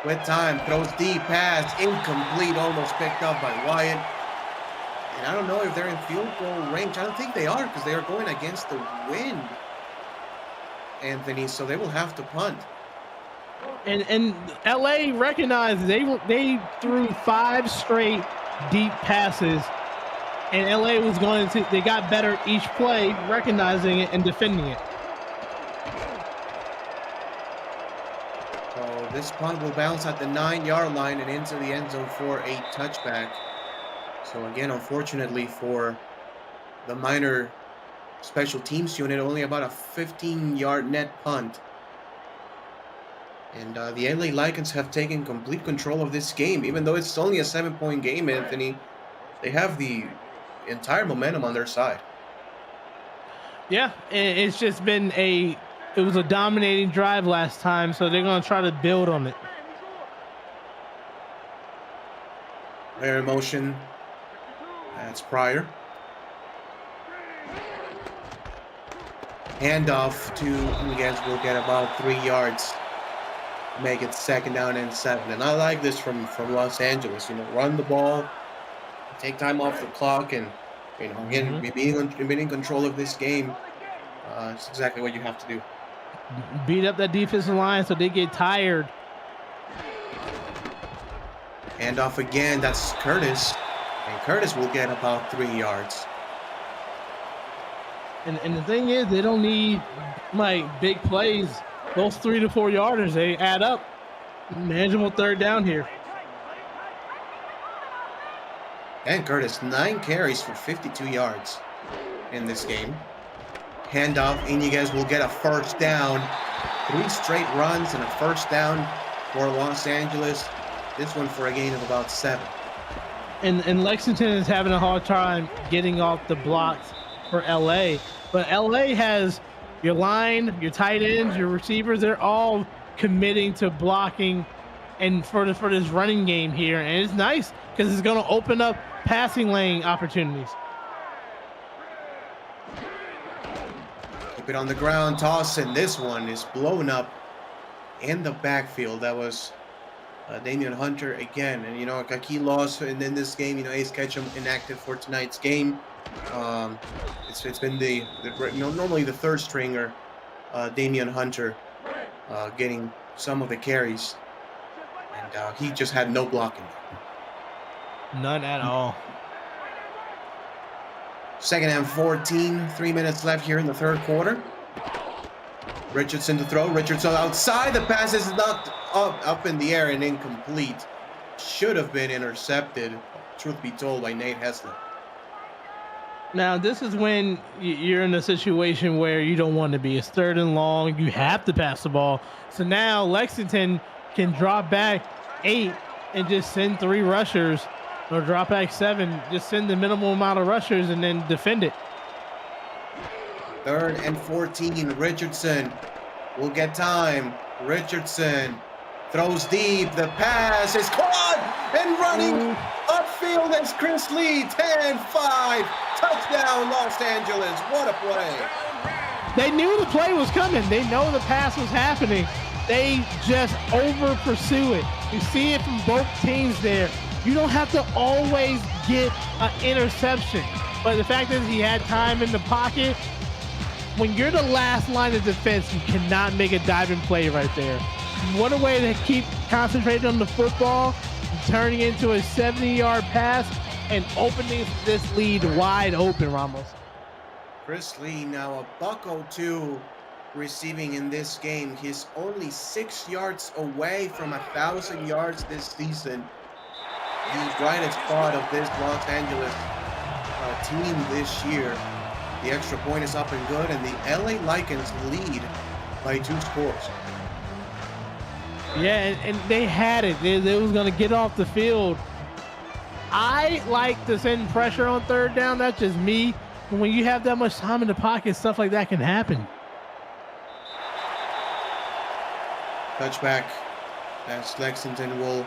with time, throws deep, pass incomplete, almost picked up by Wyatt. And I don't know if they're in field goal range. I don't think they are, because they are going against the wind, Anthony, so they will have to punt. And LA recognized they threw 5 straight deep passes, and LA was they got better each play, recognizing it and defending it. So this punt will bounce at the 9-yard line and into the end zone for a touchback. So again, unfortunately for the Miner special teams unit, only about a 15-yard net punt. And the LA Lycans have taken complete control of this game. Even though it's only a 7-point game, Anthony, they have the entire momentum on their side. Yeah, it's just been it was a dominating drive last time, so they're going to try to build on it. Player in motion. That's Pryor. Handoff to Miguez will get about 3 yards. Make it 2nd down and 7. And I like this from Los Angeles. Run the ball, take time off the clock, and again, being in control of this game. It's exactly what you have to do. Beat up that defensive line so they get tired. Handoff again. That's Curtis. And Curtis will get about 3 yards. And the thing is, they don't need big plays. Those 3 to 4 yarders, they add up. Manageable 3rd down here. And Curtis, 9 carries for 52 yards in this game. Handoff, Iniguez will get a 1st down. 3 straight runs and a 1st down for Los Angeles. This one for a gain of about 7. And Lexington is having a hard time getting off the blocks for LA. But LA has your line, your tight ends, your receivers, they're all committing to blocking and for this running game here. And it's nice because it's going to open up passing lane opportunities. Keep it on the ground, toss, and this one is blown up in the backfield. That was Damian Hunter again. And, a key loss in this game, Ace Ketchum inactive for tonight's game. Um, it's been normally the third stringer, Damian Hunter, getting some of the carries, and he just had no blocking. None at all. Second and 14, 3 minutes left here in the third quarter. Richardson to throw. Richardson outside. The pass is knocked up in the air and incomplete. Should have been intercepted, truth be told, by Nate Hessler. Now, this is when you're in a situation where you don't want to be. It's third and long. You have to pass the ball. So now Lexington can drop back 8 and just send 3 rushers, or drop back 7, just send the minimal amount of rushers and then defend it. Third and 14. Richardson will get time. Richardson throws deep. The pass is caught and running upfield as Chris Lee. 10-5. Touchdown, Los Angeles. What a play. They knew the play was coming. They know the pass was happening. They just over pursue it. You see it from both teams there. You don't have to always get an interception. But the fact is he had time in the pocket. When you're the last line of defense, you cannot make a diving play right there. What a way to keep concentrated on the football, turning into a 70-yard pass and opening this lead wide open, Ramos. Chris Lee now $102 receiving in this game. He's only 6 yards away from 1,000 yards this season. The brightest spot of this Los Angeles team this year. The extra point is up and good, and the LA Lycans lead by 2 scores. Yeah, and they had it. They was going to get off the field. I like to send pressure on third down. That's just me. But when you have that much time in the pocket, stuff like that can happen. Touchback as Lexington will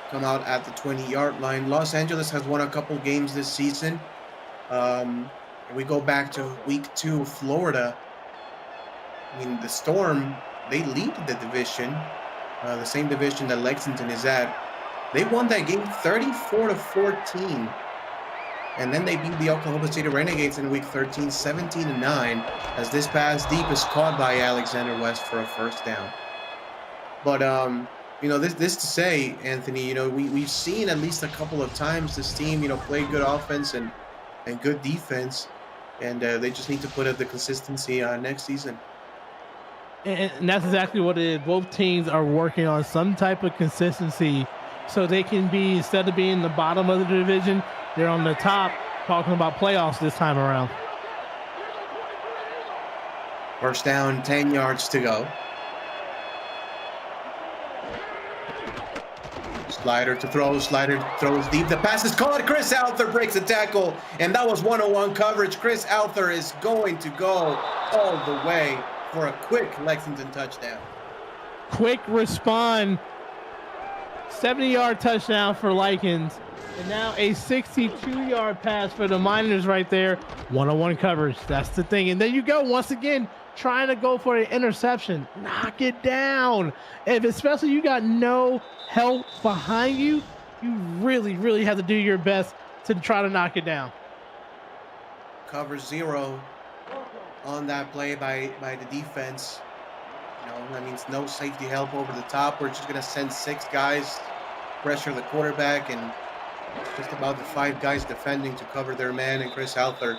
come out at the 20-yard line. Los Angeles has won a couple games this season. We go back to week 2, Florida. I mean, the Storm, they lead the division, the same division that Lexington is at. They won that game 34-14. And then they beat the Oklahoma City Renegades in week 13, 17-9, as this pass deep is caught by Alexander West for a first down. But, this to say, Anthony, we've seen at least a couple of times this team, play good offense and good defense. And they just need to put up the consistency next season. And that's exactly what it is. Both teams are working on some type of consistency so they can be, instead of being the bottom of the division, they're on the top talking about playoffs this time around. First down, 10 yards to go. Slider to throw, Slider throws deep. The pass is caught. Chris Alther breaks a tackle, and that was one-on-one coverage. Chris Alther is going to go all the way for a quick Lexington touchdown. Quick respond. 70-yard touchdown for Lycans. And now a 62-yard pass for the Miners right there. One-on-one coverage. That's the thing. And then you go once again trying to go for an interception. Knock it down. If especially you got no help behind you, you really, really have to do your best to try to knock it down. Cover 0 on that play by the defense. That means no safety help over the top. We're just going to send 6 guys, pressure the quarterback, and just about the 5 guys defending to cover their man, and Chris Alther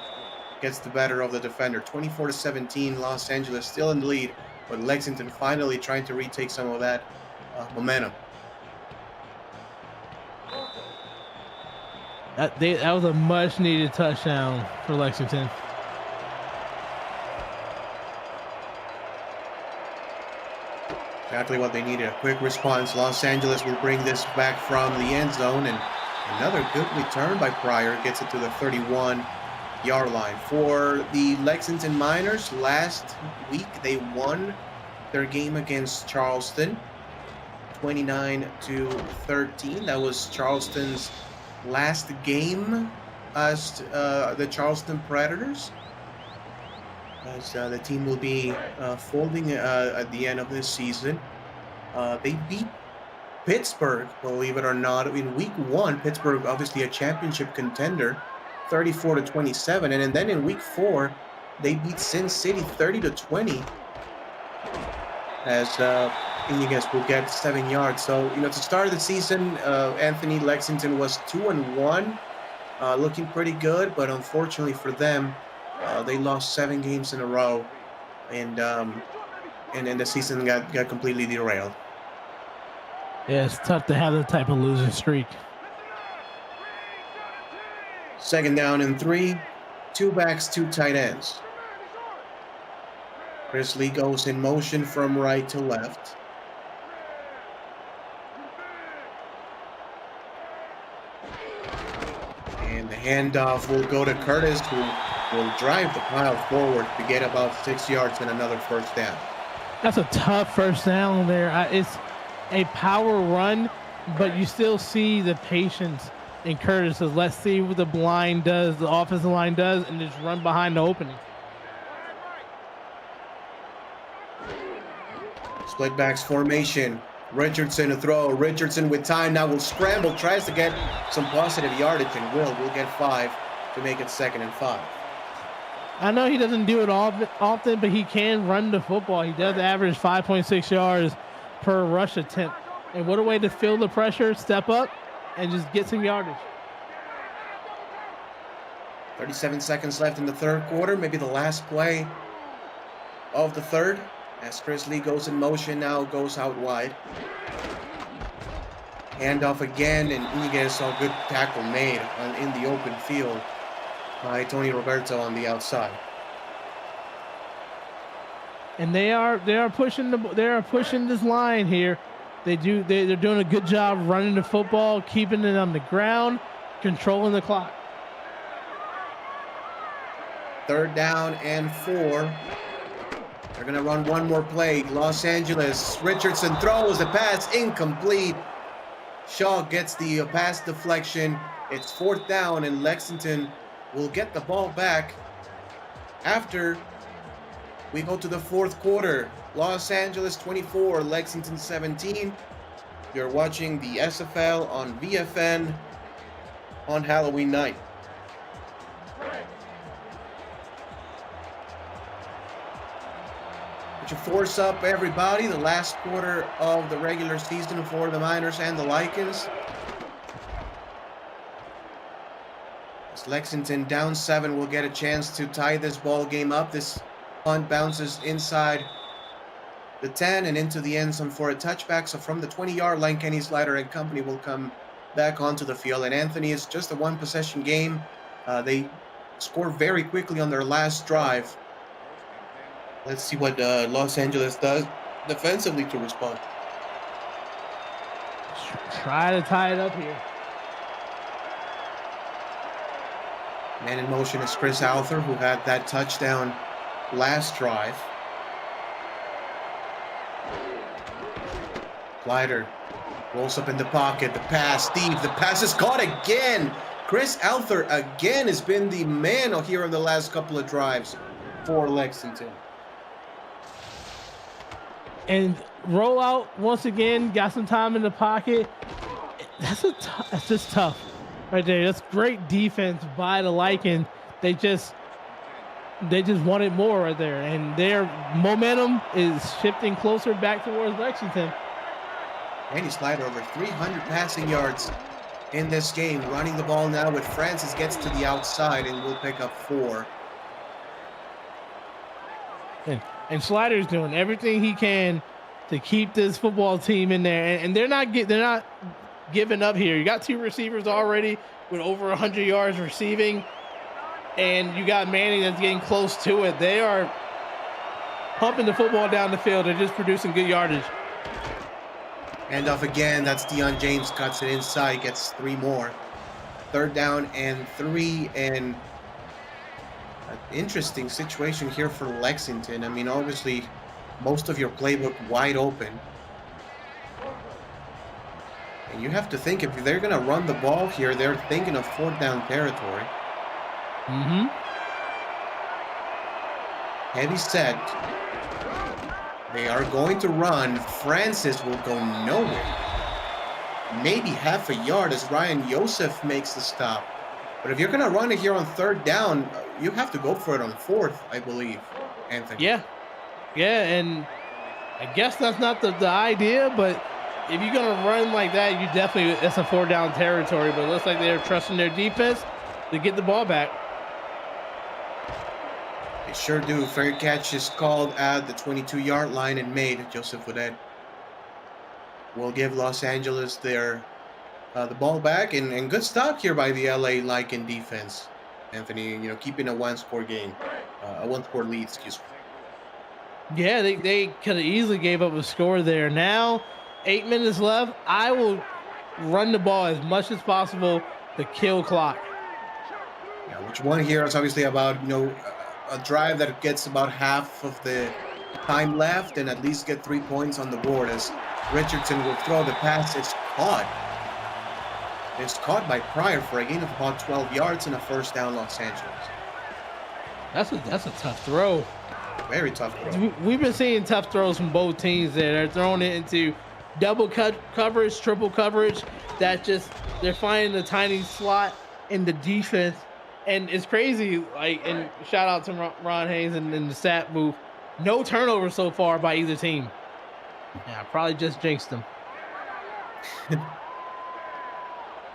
gets the better of the defender. 24-17, Los Angeles still in the lead, but Lexington finally trying to retake some of that momentum. That was a much-needed touchdown for Lexington. Exactly what they needed, a quick response. Los Angeles will bring this back from the end zone, and another good return by Pryor gets it to the 31-yard line. For the Lexington Miners, last week they won their game against Charleston, 29-13. That was Charleston's last game as the Charleston Predators, as the team will be folding at the end of this season. They beat Pittsburgh, believe it or not, in week 1. Pittsburgh, obviously a championship contender, 34-27. And then in week 4, they beat Sin City 30-20 as Iñiguez will get 7 yards. So, to start the season, Anthony, Lexington was 2-1, looking pretty good, but unfortunately for them, they lost 7 games in a row, and then the season got completely derailed. Yeah, it's tough to have that type of losing streak. 2nd down and 3, 2 backs, 2 tight ends. Chris Lee goes in motion from right to left. And the handoff will go to Curtis, who will drive the pile forward to get about 6 yards and another 1st down. That's a tough 1st down there. It's a power run, but you still see the patience in Curtis. Let's see what the blind does, the offensive line does, and just run behind the opening. Split backs formation. Richardson to throw. Richardson with time now will scramble, tries to get some positive yardage, and will get 5 to make it 2nd and 5. I know he doesn't do it often, but he can run the football. He does average 5.6 yards per rush attempt. And what a way to feel the pressure, step up, and just get some yardage. 37 seconds left in the 3rd quarter, maybe the last play of the 3rd. As Chris Lee goes in motion, now goes out wide. Handoff again, and Iñiguez saw a good tackle made in the open field by Tony Roberto on the outside. And they are pushing this line here. They're doing a good job running the football, keeping it on the ground, controlling the clock. 3rd down and 4. They're going to run one more play. Los Angeles. Richardson throws the pass incomplete. Shaw gets the pass deflection. It's 4th down, and Lexington will get the ball back after we go to the 4th quarter. Los Angeles 24, Lexington 17. You're watching the SFL on VFN on Halloween night. To force up everybody, the last quarter of the regular season for the Miners and the Lycans. As Lexington down 7 will get a chance to tie this ball game up. This punt bounces inside the 10 and into the end zone for a touchback. So from the 20-yard line, Kenny Slider and company will come back onto the field. And Anthony, is just a 1-possession game. They score very quickly on their last drive. Let's see what Los Angeles does defensively to respond. Try to tie it up here. Man in motion is Chris Alther, who had that touchdown last drive. Slider rolls up in the pocket. The pass, Steve. The pass is caught again. Chris Alther again has been the man here in the last couple of drives for Lexington. And roll out once again, got some time in the pocket. That's just tough right there. That's great defense by the Lycan. They just wanted more right there, and their momentum is shifting closer back towards Lexington. Kenny Slider over 300 passing yards in this game, running the ball now with Francis, gets to the outside and will pick up 4. And Slider's doing everything he can to keep this football team in there, and they're not giving up here. You got 2 receivers already with over 100 yards receiving, and you got Manning that's getting close to it. They are pumping the football down the field. They're just producing good yardage. Handoff again. That's Deion James, cuts it inside, gets 3 more. 3rd down and 3, and an interesting situation here for Lexington. I mean, obviously, most of your playbook wide open. And you have to think, if they're going to run the ball here, they're thinking of 4th down territory. Heavy set. They are going to run. Francis will go nowhere. Maybe half a yard as Ryan Yosef makes the stop. But if you're going to run it here on third down, you have to go for it on fourth, I believe, Anthony. Yeah, yeah, and I guess that's not the idea, but if you're gonna run like that, you definitely it's a 4 down territory. But it looks like they're trusting their defense to get the ball back. They sure do. Fair catch is called at the 22-yard line and made. Joseph Woodhead will give Los Angeles their the ball back, and good stop here by the LA Lycan defense. Anthony, keeping a one-score game, a one-score lead, excuse me. Yeah, they could have easily gave up a score there. Now, 8 minutes left. I will run the ball as much as possible to kill clock. Yeah, which one here is obviously about a drive that gets about half of the time left and at least get 3 points on the board as Richardson will throw the pass. It's caught. It's caught by Pryor for a gain of about 12 yards and a first down, Los Angeles. That's a tough throw. Very tough throw. We've been seeing tough throws from both teams there. They're throwing it into double coverage, triple coverage. They're finding the tiny slot in the defense. And it's crazy, and shout out to Ron Haynes and the stat booth. No turnovers so far by either team. Yeah, I probably just jinxed them.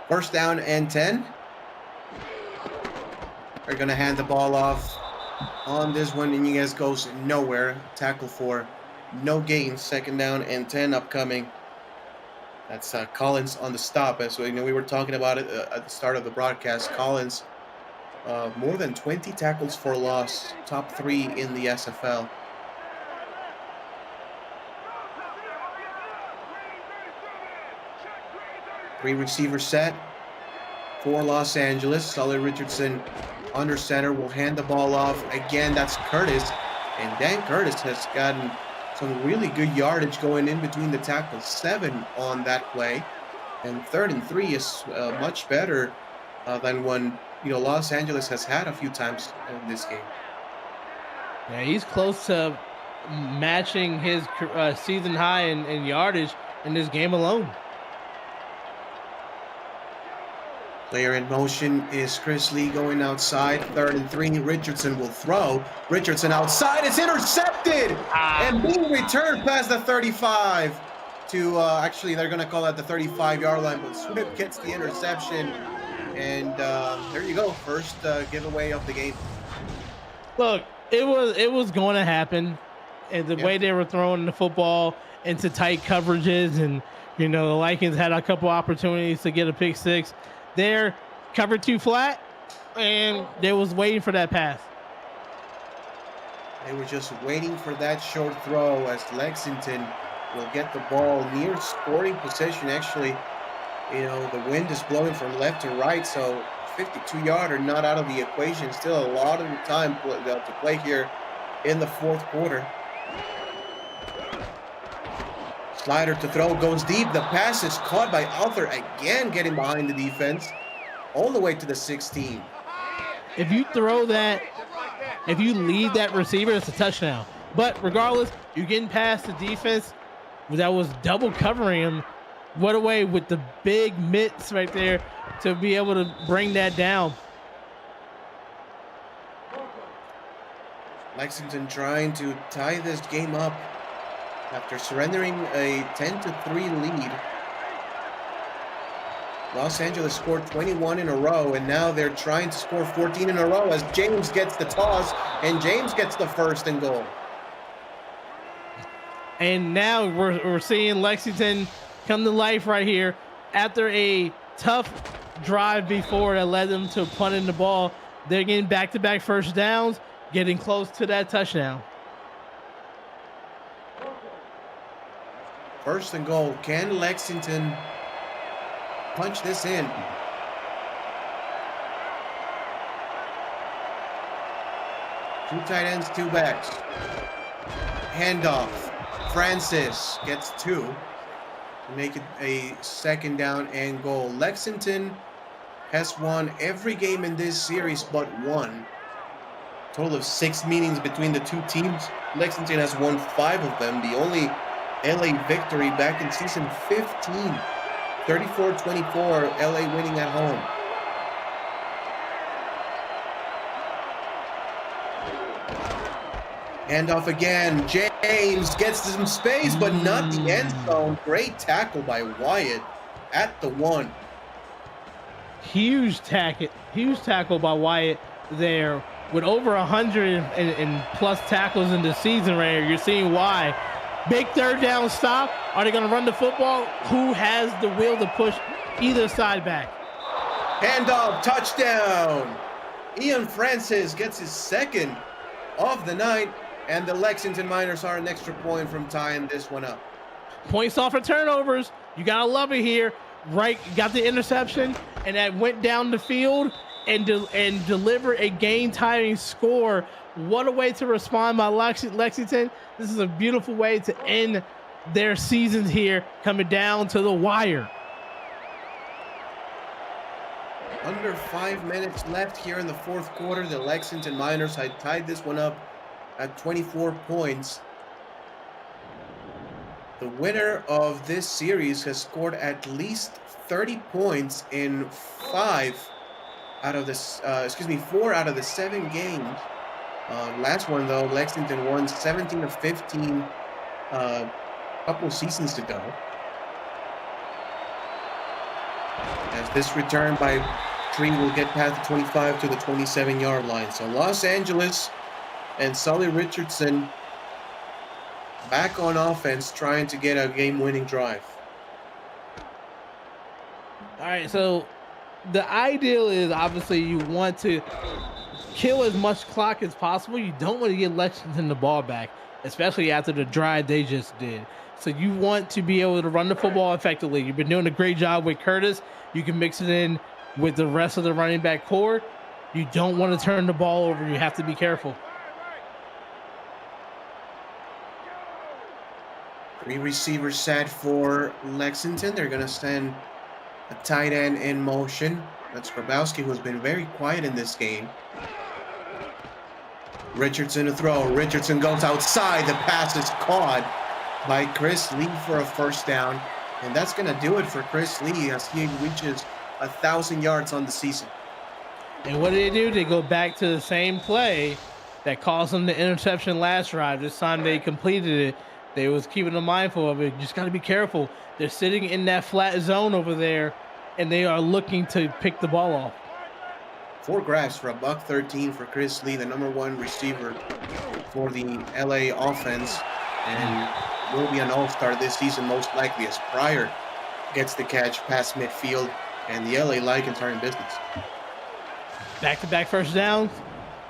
First down and 10. They're going to hand the ball off on this one. Iniguez goes nowhere. Tackle for no gain. Second down and 10 upcoming. That's Collins on the stop. As we were talking about it at the start of the broadcast. Collins, more than 20 tackles for loss. Top 3 in the SFL. Three receiver set for Los Angeles. Sully Richardson under center will hand the ball off. Again, that's Curtis. And Dan Curtis has gotten some really good yardage going in between the tackles. 7 on that play. And 3rd and 3 is much better than one Los Angeles has had a few times in this game. Yeah, he's close to matching his season high in yardage in this game alone. Player in motion is Chris Lee going outside. 3rd and 3. Richardson will throw. Richardson outside. It's intercepted and being returned past the 35 to actually they're going to call that the 35-yard line. But Swift gets the interception, and there you go. First giveaway of the game. Look, it was going to happen, and the way they were throwing the football into tight coverages, and the Lycans had a couple opportunities to get a pick six. They're covered too flat, and they was waiting for that pass. They were just waiting for that short throw as Lexington will get the ball near scoring position. Actually, the wind is blowing from left to right, so 52-yarder not out of the equation. Still a lot of time to play here in the fourth quarter. Slider to throw, goes deep. The pass is caught by Arthur again, getting behind the defense all the way to the 16. If you throw that, if you lead that receiver, it's a touchdown. But regardless, you're getting past the defense that was double covering him. What a way with the big mitts right there to be able to bring that down. Lexington trying to tie this game up after surrendering a 10-3 lead. Los Angeles scored 21 in a row, and now they're trying to score 14 in a row as James gets the toss, and James gets the 1st and goal. And now we're seeing Lexington come to life right here after a tough drive before that led them to punting the ball. They're getting back-to-back first downs, getting close to that touchdown. 1st and goal. Can Lexington punch this in? Two tight ends, two backs. Handoff. Francis gets 2 to make it a 2nd down and goal. Lexington has won every game in this series but one. Total of 6 meetings between the two teams. Lexington has won 5 of them. The only LA victory back in season 15. 34-24, LA winning at home. Handoff again. James gets some space, but not the end zone. Great tackle by Wyatt at the 1. Huge tackle by Wyatt there. With over 100 and plus tackles in the season right here, you're seeing why. Big third down stop. Are they going to run the football? Who has the will to push either side back? Handoff, touchdown. Ian Francis gets his second of the night, and the Lexington Miners are an extra point from tying this one up. Points off for turnovers. You got to love it here. Right, got the interception, and that went down the field and deliver a game-tying score. What a way to respond by Lexington. This is a beautiful way to end their seasons here, coming down to the wire. Under 5 minutes left here in the fourth quarter. The Lexington Miners had tied this one up at 24 points. The winner of this series has scored at least 30 points in 4 out of the 7 games. Last one though, Lexington won 17-15 a couple seasons ago. As this return by Tree will get past the 25 to the 27-yard line. So Los Angeles and Sully Richardson back on offense, trying to get a game-winning drive. All right, so the ideal is obviously you want to kill as much clock as possible. You don't want to get Lexington the ball back, especially after the drive they just did. So you want to be able to run the football effectively. You've been doing a great job with Curtis. You can mix it in with the rest of the running back core. You don't want to turn the ball over. You have to be careful. 3 receivers set for Lexington. They're going to send a tight end in motion. That's Grabowski, who's been very quiet in this game. Richardson to throw. Richardson goes outside. The pass is caught by Chris Lee for a first down. And that's going to do it for Chris Lee as he reaches 1,000 yards on the season. And what do? They go back to the same play that caused them the interception last drive. This time they completed it. They was keeping them mindful of it. You just got to be careful. They're sitting in that flat zone over there, and they are looking to pick the ball off. 4 grabs for $113 for Chris Lee, the number 1 receiver for the LA offense, and will be an all-star this season most likely, as Pryor gets the catch past midfield, and the LA Lycans are in business. Back-to-back first downs.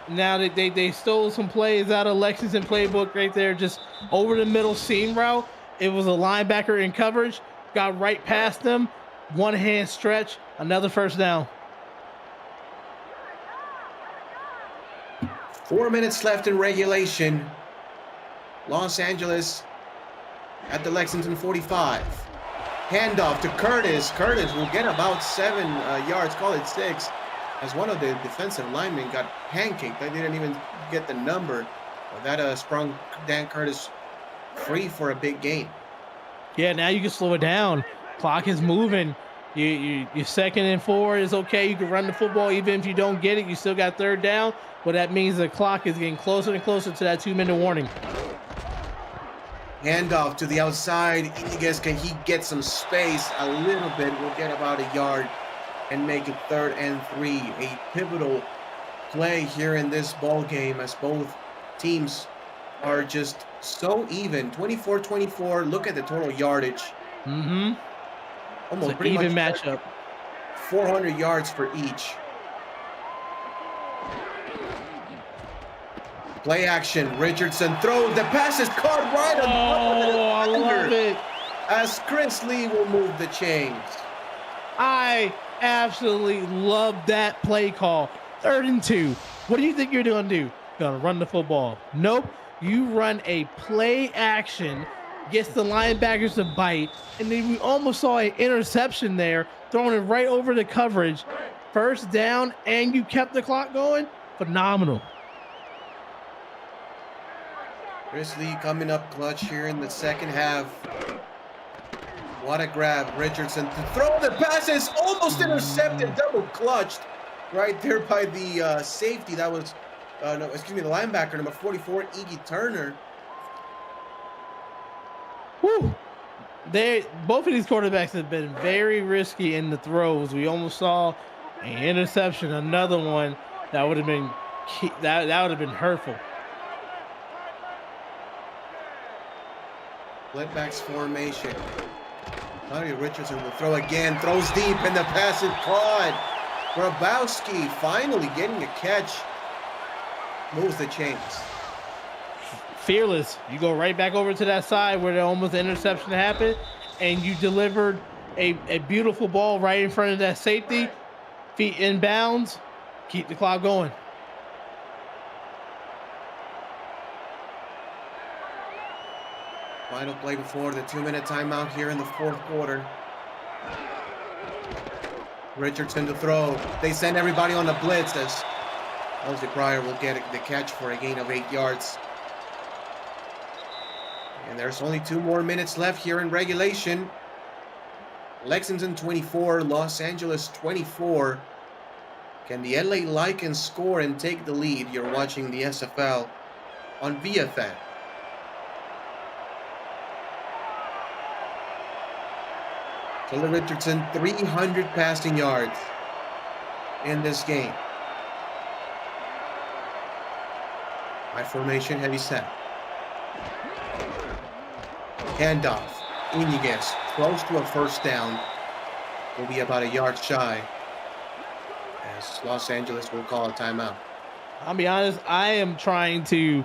Now that they stole some plays out of Lexington playbook right there, just over the middle seam route. It was a linebacker in coverage, got right past them, one hand stretch, another first down. 4 minutes left in regulation. Los Angeles at the Lexington 45. Handoff to Curtis. Curtis will get about 7 yards, call it 6, as one of the defensive linemen got pancaked. They didn't even get the number. That sprung Dan Curtis free for a big gain. Yeah, now you can slow it down. Clock is moving. You're 2nd and 4 is okay. You can run the football even if you don't get it. You still got 3rd down. But that means the clock is getting closer and closer to that 2-minute warning. Handoff to the outside. Iniguez, can he get some space a little bit? We'll get about a yard and make it 3rd and 3. A pivotal play here in this ball game, as both teams are just so even. 24-24. Look at the total yardage. Almost pretty even much matchup. 400 yards for each. Play action. Richardson throws. The pass is caught right on I love it. As Chris Lee will move the chains. I absolutely love that play call. 3rd and 2. What do you think you're going to do? Gonna run the football? Nope. You run a play action, gets the linebackers to bite, and then we almost saw an interception there, throwing it right over the coverage. First down, and you kept the clock going. Phenomenal. Chris Lee coming up clutch here in the second half. What a grab. Richardson to throw. The pass is almost intercepted. Double clutched right there by the safety. That was No, excuse me, the linebacker, number 44, Iggy Turner. Whew. Both of these quarterbacks have been very risky in the throws. We almost saw an interception, another one that would have been that would have been hurtful. Split-backs formation. Mario Richardson will throw again, throws deep, and the pass is caught. Grabowski finally getting a catch. Moves the chains. Fearless. You go right back over to that side where the almost interception happened, and you delivered a beautiful ball right in front of that safety. Feet in bounds. Keep the clock going. Final play before the 2-minute timeout here in the fourth quarter. Richardson to throw. They send everybody on the blitz as Elsie Pryor will get the catch for a gain of 8 yards. And there's only 2 more minutes left here in regulation. Lexington 24, Los Angeles 24. Can the LA Lycans score and take the lead? You're watching the SFL on VFN. Taylor Richardson, 300 passing yards in this game. High formation, heavy set. Handoff. Iniguez, close to a first down. Will be about a yard shy, as Los Angeles will call a timeout. I'll be honest, I am trying to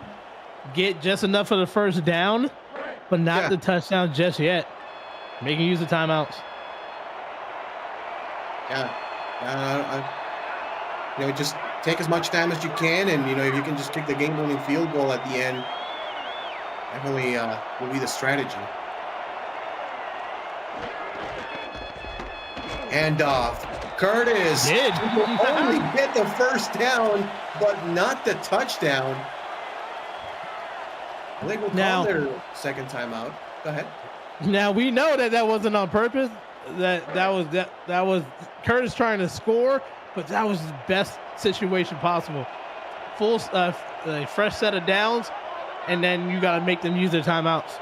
get just enough of the first down, but not the touchdown just yet. Making use of timeouts. Just take as much time as you can, and if you can just kick the game-winning field goal at the end, definitely will be the strategy. Handoff. Curtis did only get the first down, but not the touchdown. I think we'll call their second timeout. Go ahead. Now we know that wasn't on purpose. That was Curtis trying to score, but that was the best situation possible. Full a fresh set of downs, and then you got to make them use their timeouts.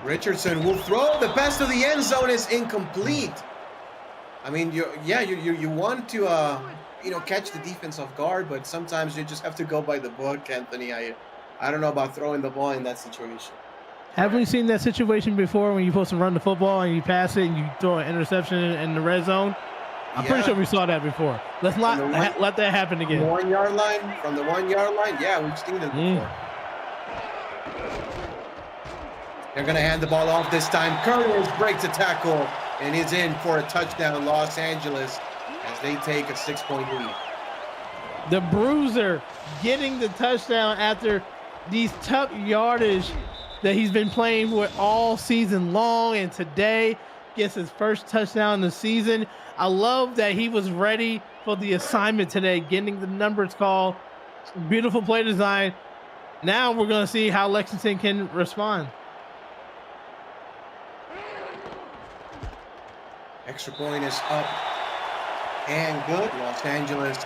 Richardson will throw. The pass to the end zone is incomplete. I mean, you want to catch the defense off guard, but sometimes you just have to go by the book, Anthony. I don't know about throwing the ball in that situation. Have we seen that situation before when you're supposed to run the football and you pass it and you throw an interception in the red zone? I'm pretty sure we saw that before. Let's not let that happen again. From the 1 yard line, yeah, we've seen it before. They're going to hand the ball off this time. Curtis breaks a tackle and is in for a touchdown, Los Angeles, as they take a 6-point lead. The Bruiser getting the touchdown after these tough yardage that he's been playing with all season long, and today gets his first touchdown in the season. I love that he was ready for the assignment today, getting the numbers call. Beautiful play design. Now we're going to see how Lexington can respond. Extra point is up and good. Los Angeles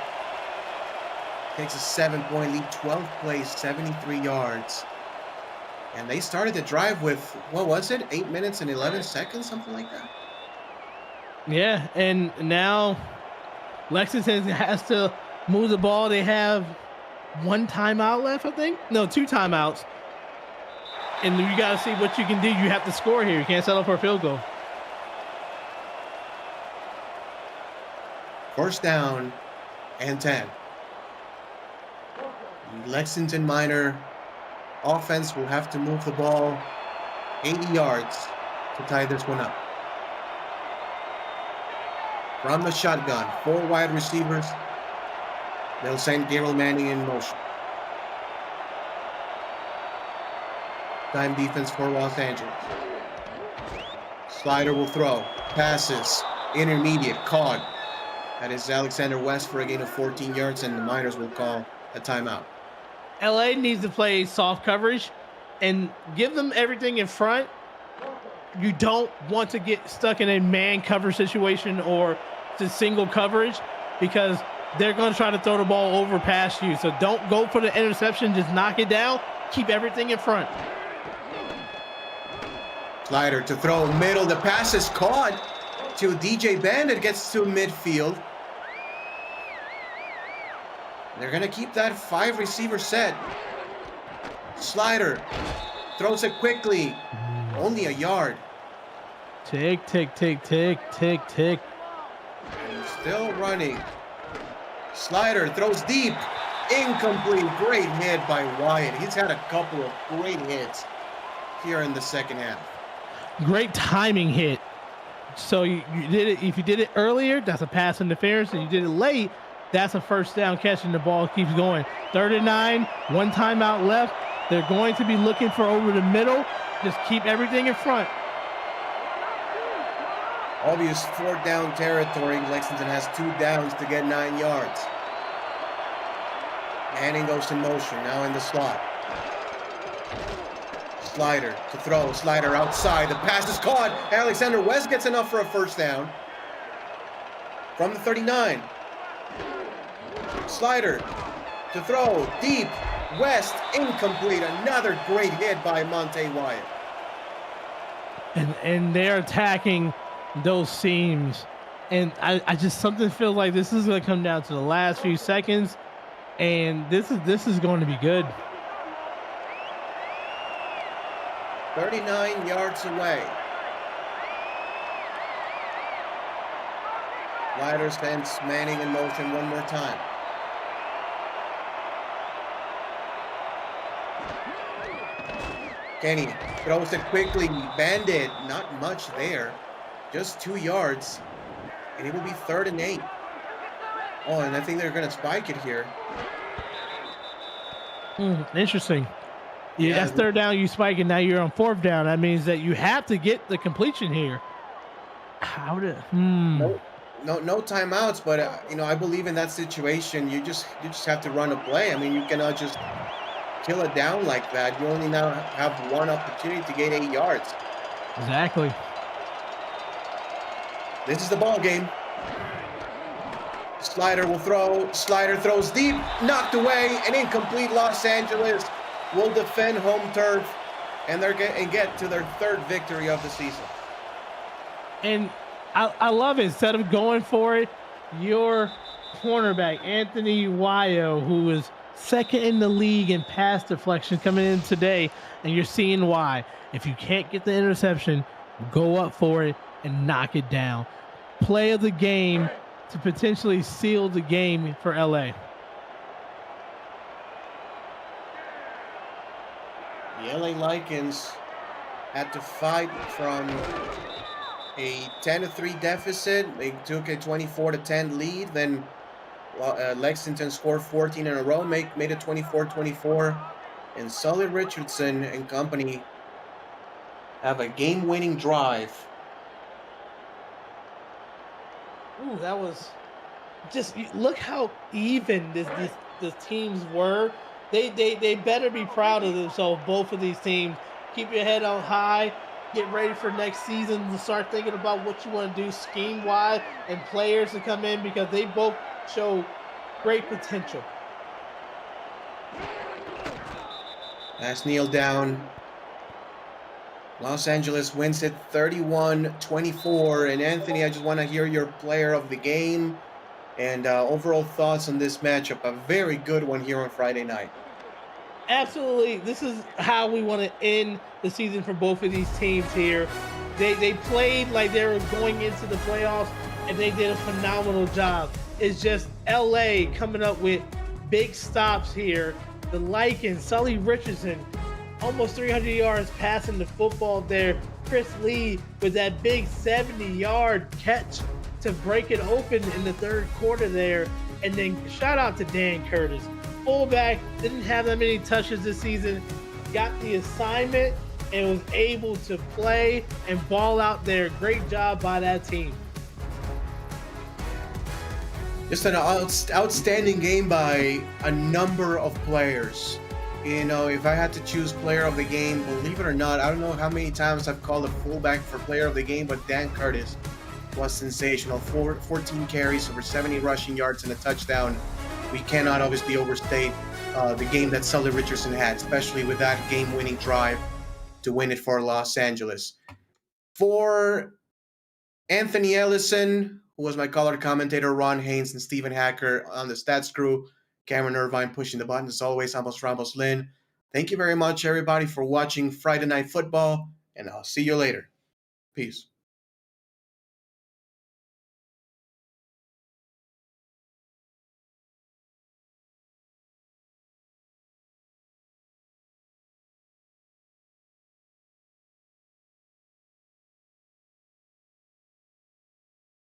takes a 7-point lead, 12 plays, 73 yards. And they started the drive with, what was it, 8 minutes and 11 seconds, something like that? Yeah, and now Lexington has to move the ball. They have 1 timeout left, I think. No, 2 timeouts. And you got to see what you can do. You have to score here. You can't settle for a field goal. First down and 10. Lexington Minor offense will have to move the ball 80 yards to tie this one up. From the shotgun, 4 wide receivers. They'll send Gabriel Manning in motion. Time defense for Los Angeles. Slider will throw. Passes. Intermediate. Caught. That is Alexander West for a gain of 14 yards, and the Miners will call a timeout. LA needs to play soft coverage and give them everything in front. You don't want to get stuck in a man cover situation or to single coverage. because they're going to try to throw the ball over past you. So don't go for the interception. Just knock it down. Keep everything in front. Slider to throw middle. The pass is caught to DJ Bandit, gets to midfield. They're going to keep that 5 receiver set. Slider throws it quickly. Only a yard. Tick, tick, tick, tick, tick, tick. And still running. Slider throws deep. Incomplete. Great hit by Wyatt. He's had a couple of great hits here in the second half. Great timing hit. So you did it. If you did it earlier, that's a pass interference. And you did it late, that's a first down catch, and the ball keeps going. 3rd and 9, 1 timeout left. They're going to be looking for over the middle. Just keep everything in front. Obvious 4th down territory. Lexington has 2 downs to get 9 yards. Manning goes in motion, now in the slot. Slider to throw, Slider outside. The pass is caught. Alexander West gets enough for a first down. From the 39. Slider to throw, deep. West, incomplete. Another great hit by Monte Wyatt. And they're attacking those seams. And I just, something feels like this is going to come down to the last few seconds. And this is going to be good. 39 yards away. Slider sends Manning in motion one more time. Kenny throws it quickly. Bandit, not much there. Just 2 yards. And it will be 3rd and 8. Oh, and I think they're going to spike it here. Interesting. Yeah, that's 3rd down, you spike it. Now you're on 4th down. That means that you have to get the completion here. How did? No timeouts, but I believe in that situation, you just have to run a play. I mean, you cannot just kill it down like that. You only now have one opportunity to gain 8 yards. Exactly. This is the ball game. Slider will throw. Slider throws deep, knocked away, and incomplete. Los Angeles will defend home turf, and get to their 3rd victory of the season. And I love it. Instead of going for it, your cornerback, Anthony Wyo, who is 2nd in the league in pass deflection coming in today, and you're seeing why. If you can't get the interception, go up for it and knock it down. Play of the game to potentially seal the game for LA. The LA Lycans had to fight from a 10-3 deficit. They took a 24-10 lead. Then Lexington scored 14 in a row, made it 24-24. And Sully Richardson and company have a game-winning drive. Ooh, that was just, look how even the teams were. They better be proud of themselves, both of these teams. Keep your head on high. Get ready for next season to start thinking about what you want to do scheme-wise and players to come in, because they both show great potential. Last kneel down. Los Angeles wins it 31-24. And Anthony, I just want to hear your player of the game and overall thoughts on this matchup. A very good one here on Friday night. Absolutely. This is how we want to end the season for both of these teams here. They played like they were going into the playoffs, and they did a phenomenal job. It's just LA coming up with big stops here. The Lycans, Sully Richardson, almost 300 yards passing the football there. Chris Lee with that big 70-yard catch to break it open in the 3rd quarter there. And then shout out to Dan Curtis. Fullback, didn't have that many touches this season, got the assignment and was able to play and ball out there. Great job by that team. Just an outstanding game by a number of players. If I had to choose player of the game, believe it or not, I don't know how many times I've called a fullback for player of the game, but Dan Curtis was sensational. 14 carries, over 70 rushing yards, and a touchdown. We cannot obviously overstate the game that Sully Richardson had, especially with that game-winning drive to win it for Los Angeles. For Anthony Ellison, who was my color commentator, Ron Haynes, and Stephen Hacker on the stats crew, Cameron Irvine pushing the button as always, Ambos Ramos Lynn. Thank you very much, everybody, for watching Friday Night Football, and I'll see you later. Peace.